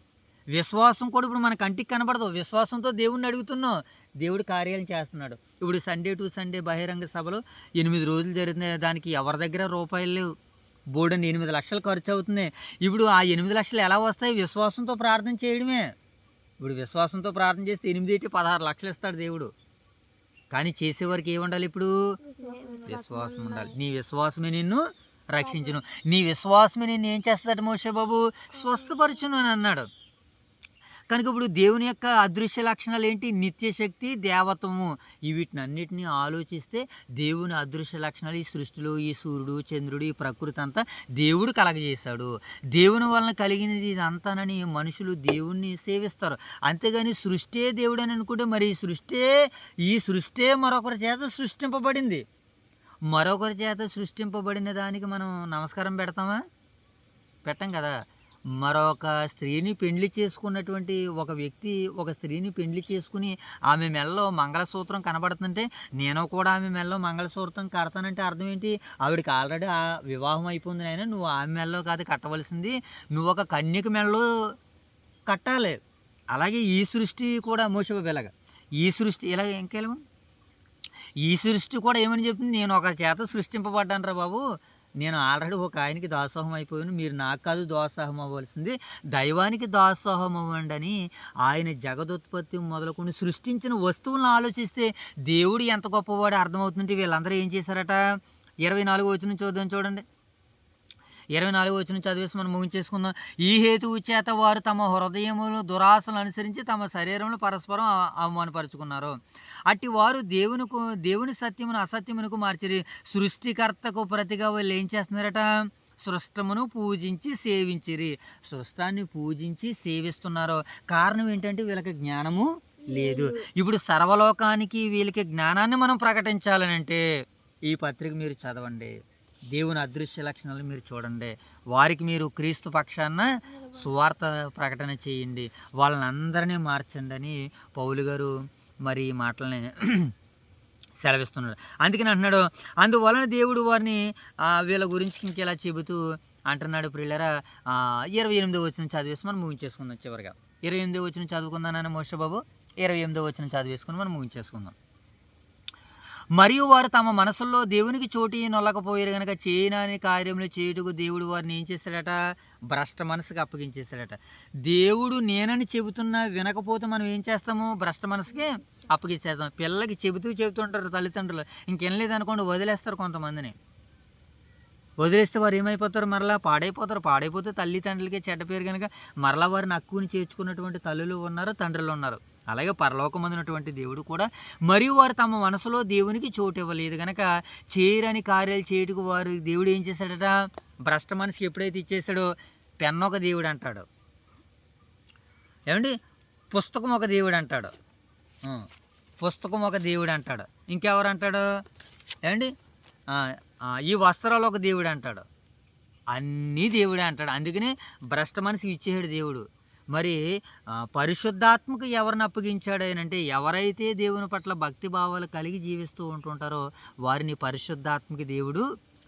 విశ్వాసం కూడా ఇప్పుడు మన కంటికి కనబడదు. విశ్వాసంతో దేవుణ్ణి అడుగుతున్నాం, దేవుడు కార్యాలు చేస్తున్నాడు. ఇప్పుడు సండే టు సండే బహిరంగ సభలో 8 రోజులు జరుగుతున్నాయి. దానికి ఎవరి దగ్గర రూపాయలు లేవు. బోర్డని 8 లక్షలు ఖర్చు అవుతుంది. ఇప్పుడు ఆ 8 లక్షలు ఎలా వస్తాయి? విశ్వాసంతో ప్రార్థన చేయడమే. ఇప్పుడు విశ్వాసంతో ప్రార్థన చేస్తే 8 16 లక్షలు ఇస్తాడు దేవుడు. కానీ చేసేవారికి ఏముండాలి? ఇప్పుడు విశ్వాసం ఉండాలి. నీ విశ్వాసమే నిన్ను రక్షించును, నీ విశ్వాసమే నిన్ను ఏం చేస్తాడు మోషే బాబు? స్వస్థపరచును అని అన్నాడు. కనుక ఇప్పుడు దేవుని యొక్క అదృశ్య లక్షణాలు ఏంటి? నిత్యశక్తి, దేవత్వము. వీటిని అన్నిటినీ ఆలోచిస్తే దేవుని అదృశ్య లక్షణాలు ఈ సృష్టిలో, ఈ సూర్యుడు, చంద్రుడు, ఈ ప్రకృతి అంతా దేవుడు కలగజేశాడు. దేవుని వలన కలిగినది ఇదంతానని మనుషులు దేవుణ్ణి సేవిస్తారు. అంతేగాని సృష్టి దేవుడు అని అనుకుంటే మరి ఈ సృష్టి మరొకరి చేత సృష్టింపబడింది. మరొకరి చేత సృష్టింపబడిన దానికి మనం నమస్కారం పెడతామా? పెట్టం కదా. మరొక స్త్రీని పెండ్లి చేసుకున్నటువంటి ఒక వ్యక్తి ఒక స్త్రీని పెండ్లి చేసుకుని ఆమె మెడలో మంగళసూత్రం కనబడుతుంటే నేను కూడా ఆమె మెడలో మంగళసూత్రం కడతానంటే అర్థం ఏంటి? ఆవిడకి ఆల్రెడీ ఆ వివాహం అయిపోయింది. నాయన నువ్వు ఆమె మెడలో కాదు కట్టవలసింది, నువ్వు ఒక కన్యక మెడలో కట్టాలి. అలాగే ఈ సృష్టి కూడా మోసబేలాగా ఈ సృష్టి ఇలాగ ఇంకేమో ఈ సృష్టి కూడా ఏమని చెప్తుంది? నేను ఒకరి చేత సృష్టింపబడ్డాను రా బాబు, నేను ఆల్రెడీ ఒక ఆయనకి దాసోహం అయిపోయాను, మీరు నాకు కాదు దాసోహం అవ్వాల్సింది, దైవానికి దాసోహం అవ్వండి అని ఆయన జగదుత్పత్తి మొదలుకొని సృష్టించిన వస్తువులను ఆలోచిస్తే దేవుడు ఎంత గొప్పవాడో అర్థమవుతుంటే వీళ్ళందరూ ఏం చేశారట? 24వ వచనం చూడండి. 24వ వచనం చదివేసి మనం ముగించేసుకుందాం. ఈ హేతువు చేత వారు తమ హృదయములు దురాశలు అనుసరించి తమ శరీరంలో పరస్పరం అవమానపరుచుకున్నారు. అట్టి వారు దేవుని సత్యమును అసత్యమునకు మార్చిరి. సృష్టికర్తకు ప్రతిగా వాళ్ళు ఏం చేస్తున్నారట? సృష్టమును పూజించి సేవించిరి. సృష్టాన్ని పూజించి సేవిస్తున్నారు. కారణం ఏంటంటే వీళ్ళకి జ్ఞానము లేదు. ఇప్పుడు సర్వలోకానికి వీళ్ళకి జ్ఞానాన్ని మనం ప్రకటించాలనంటే ఈ పత్రిక మీరు చదవండి, దేవుని అదృశ్య లక్షణాలు మీరు చూడండి, వారికి మీరు క్రీస్తు పక్షాన సువార్త ప్రకటన చేయండి, వాళ్ళని అందరినీ మార్చండి అని పౌలు గారు మరి ఈ మాటలని సెలవిస్తున్నాడు. అందుకని అంటున్నాడు, అందువలన దేవుడు వారిని వీళ్ళ గురించి ఇంకెలా చెబుతూ అంటున్నాడు. ప్రియులారా 28వ వచనం చదివేసి మనం ముగించేసుకుందాం. చివరిగా 28వ వచనం చదువుకుందానని మోషే బాబు 28వ వచనం చదివేసుకుని మనం ముగించేసుకుందాం. మరియు వారు తమ మనసుల్లో దేవునికి చోటు నొల్లకపోయారు గనక చేయనాని కార్యములు చేయుటకు దేవుడు వారిని ఏం చేశాడట? భ్రష్ట మనసుకి అప్పగించేశాడట. దేవుడు నేనని చెబుతున్నా వినకపోతే మనం ఏం చేస్తాము? భ్రష్ట మనసుకి అప్పగించేస్తాం. పిల్లలకి చెబుతుంటారు తల్లిదండ్రులు, ఇంకేం లేదనుకోండి వదిలేస్తారు. కొంతమందిని వదిలేస్తే వారు ఏమైపోతారు? మరలా పాడైపోతే తల్లిదండ్రులకి చెడ్డ పేరు కనుక మరలా వారిని హక్కుని చేర్చుకున్నటువంటి తల్లులు ఉన్నారు, తండ్రులు ఉన్నారు. అలాగే పరలోకమందున్నటువంటి దేవుడు కూడా మరియు వారు తమ మనసులో దేవునికి చోటు ఇవ్వలేదు కనుక చేయరని కార్యాలు చేయుటకు వారు దేవుడు ఏం చేశాడట? భ్రష్ట మనసుకి ఎప్పుడైతే ఇచ్చేసాడో పెన్ ఒక దేవుడు అంటాడు, ఏమండి పుస్తకం ఒక దేవుడు అంటాడు, పుస్తకం ఒక దేవుడు అంటాడు, ఇంకెవరు అంటాడు? ఏమండి ఈ వస్త్రాలు ఒక దేవుడు అంటాడు, అన్నీ దేవుడే అంటాడు. అందుకనే భ్రష్ట మనసుకి ఇచ్చేసాడు దేవుడు. మరి పరిశుద్ధాత్మకు ఎవరిని అప్పగించాడు అంటే ఎవరైతే దేవుని పట్ల భక్తి భావాలు కలిగి జీవిస్తూ ఉంటుంటారో వారిని పరిశుద్ధాత్మకి దేవుడు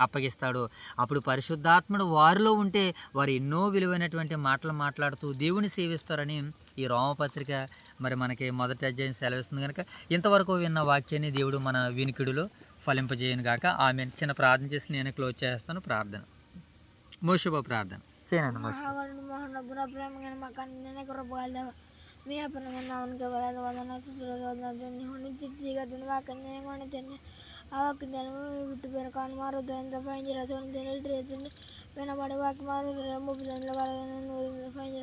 అప్పగిస్తాడు. అప్పుడు పరిశుద్ధాత్ముడు వారిలో ఉంటే వారు ఎన్నో విలువైనటువంటి మాటలు మాట్లాడుతూ దేవుని సేవిస్తారని ఈ రోమపత్రిక మరి మనకి మొదటి అధ్యాయం సెలవిస్తుంది కనుక ఇంతవరకు విన్న వాక్యాన్ని దేవుడు మన వినికిడిలో ఫలింపజేయను గాక. ఆమె చిన్న ప్రార్థన చేసి నేను క్లోజ్ చేస్తాను. ప్రార్థన మోషుబ ప్రార్థన చేయండి. మహానగుణ ప్రేమ మాకు అన్నీ కృపగలదేవ మీ అపరమైన ఉనికి వదన చిట్టిగా వాక్యం తిని ఆ వాక్యం విట్టు పేరు కానీ మారుతుంది ఫైన్ వినబడి వాకి మారు 30 ఫైన్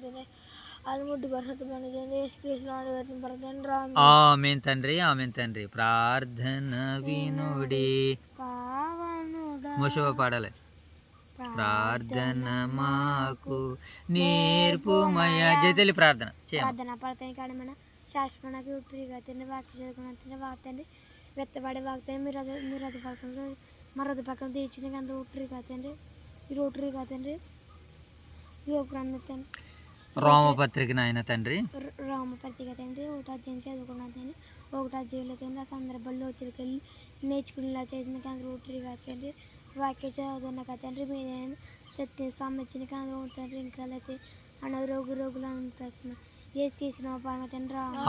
తిని అల్ముడ్డి ఆమేన్ తండ్రి, ఆమేన్ తండ్రి. ప్రార్థన వినుడి. మోషువ పాడాలి. ప్రార్థన మాకు నేర్పుమయ. జైతల్లి ప్రార్థన పడతాయి కాడ మన శాశ్వతకి ఉట్టిగా తిని వాక్య చదువుకున్న వార్తండి వెత్తబడే వాక్తాన్ని మీరు అది పక్కన మరొక పక్కన తీర్చింది అంత ఉట్టిగా కాదండి ఈ రోటరీ కాదండి తండ్రి రోమపత్రిక నాయన తండ్రి రోమపత్రిక తండ్రి ఒకటి అధ్యాయం చదువుకున్నాను తండ్రి ఒకటి అధ్యాయంలో తండ్రి ఆ సందర్భంలో వచ్చరికి నేర్చుకునేలా చేసిన కానీ రోటరీ కాదండి వాక్య చదువుతున్న కదండి మీరు సత్య సంబంధించిన కానీ తండ్రి ఇంకా అయితే అన్న రోగులు ప్రశ్న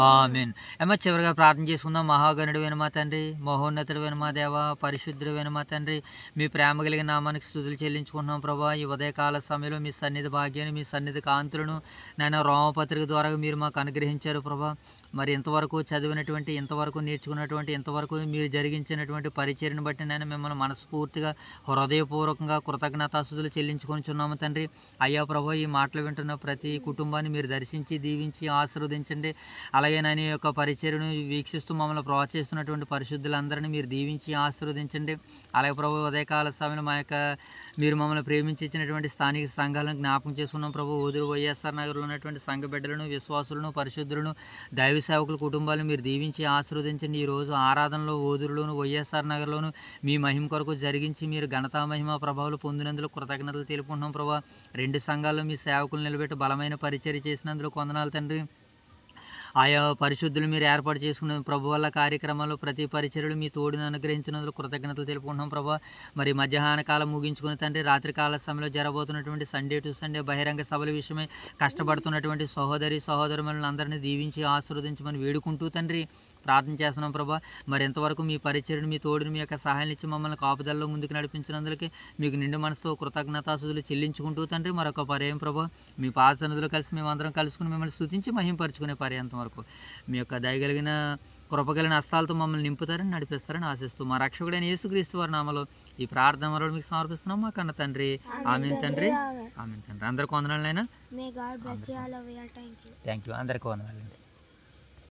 ఆమేన్. ఏమో చివరిగా ప్రార్థన చేసుకుందాం. మహాగణుడు మా తండ్రి, మహోన్నతుడు మా దేవ, పరిశుద్ధుడు మా తండ్రి, మీ ప్రేమ కలిగిన నామానికి స్తుతులు చెల్లించుకుంటున్నాం ప్రభా. ఈ ఉదయకాల సమయంలో మీ సన్నిధి భాగ్యాన్ని, మీ సన్నిధి కాంతులను నాయన రోమపత్రిక ద్వారా మీరు మాకు అనుగ్రహించారు ప్రభా. మరి ఇంతవరకు చదివినటువంటి, ఇంతవరకు నేర్చుకున్నటువంటి, ఇంతవరకు మీరు జరిగించినటువంటి పరిచర్ని బట్టి నేను మిమ్మల్ని మనస్ఫూర్తిగా హృదయపూర్వకంగా కృతజ్ఞతాస్తుతులు చెల్లించుకొనిచున్నాము తండ్రి. అయ్యా ప్రభా, ఈ మాటలు వింటున్న ప్రతి కుటుంబాన్ని మీరు దర్శించి దీవించి ఆశీర్వదించండి. అలాగే నేను యొక్క పరిచర్ను వీక్షిస్తూ మమ్మల్ని ప్రోత్సహిస్తున్నటువంటి పరిశుద్ధులందరినీ మీరు దీవించి ఆశీర్వదించండి. అలాగే ప్రభు ఉదయకాల సమయంలో మా యొక్క మీరు మమ్మల్ని ప్రేమించి ఇచ్చినటువంటి స్థానిక సంఘాలను జ్ఞాపకం చేసుకున్నాం ప్రభు. ఊదురు వైఎస్ఆర్ నగర్లో ఉన్నటువంటి సంఘ బిడ్డలను, విశ్వాసులను, పరిశుద్ధులను, దైవ సేవకుల కుటుంబాలను మీరు దీవించి ఆశీర్వదించండి. ఈరోజు ఆరాధనలో ఊదురులోను వైఎస్ఆర్ నగర్లోను మీ మహిమ కొరకు జరిగించి మీరు ఘనతా మహిమ ప్రభావాలు పొందినందుకు కృతజ్ఞతలు తెలుపుకుంటున్నాం ప్రభా. 2 సంఘాల్లో మీ సేవకులు నిలబెట్టి బలమైన పరిచర్య చేసినందుకు వందనాలు తండ్రి. ఆయా పరిశుద్ధులు మీరు ఏర్పాటు చేసుకున్న ప్రభు వల్ల కార్యక్రమాలు ప్రతి పరిచర్యలు మీ తోడును అనుగ్రహించినందుకు కృతజ్ఞతలు తెలుపుకుంటున్నాం ప్రభా. మరి మధ్యాహ్న కాలం ముగించుకుని తండ్రి రాత్రికాల సమయంలో జరబోతున్నటువంటి సండే టు సండే బహిరంగ సభల విషయమై కష్టపడుతున్నటువంటి సహోదరులను అందరినీ దీవించి ఆశీర్వదించమని వేడుకుంటూ తండ్రి ప్రార్థన చేస్తున్నాం ప్రభా. మరి ఎంతవరకు మీ పరిచర్యను, మీ తోడుని, మీ యొక్క సహాయం ఇచ్చి మమ్మల్ని కాపుదల్లో ముందుకు నడిపించినందుకు మీకు నిండు మనసుతో కృతజ్ఞతాస్తుతులు చెల్లించుకుంటూ తండ్రి మరొక పర్యాయం ప్రభా మీ పాద సన్నిధిలో కలిసి మేమందరం కలుసుకుని మిమ్మల్ని స్తుతించి మహింపరుచుకునే పర్యంతం వరకు మీ యొక్క దయగలిగిన కృపగలిగిన హస్తాలతో మమ్మల్ని నింపుతారని నడిపిస్తారని ఆశిస్తూ మా రక్షకుడైన యేసుక్రీస్తు వారి నామలో ఈ ప్రార్థన వరకు మీకు సమర్పిస్తున్నాం మా కన్న తండ్రి. ఆమేన్ తండ్రి, ఆమేన్ తండ్రి. అందరికీ వందనాలైనా. Thank you. అందరికీ వందనాలండి.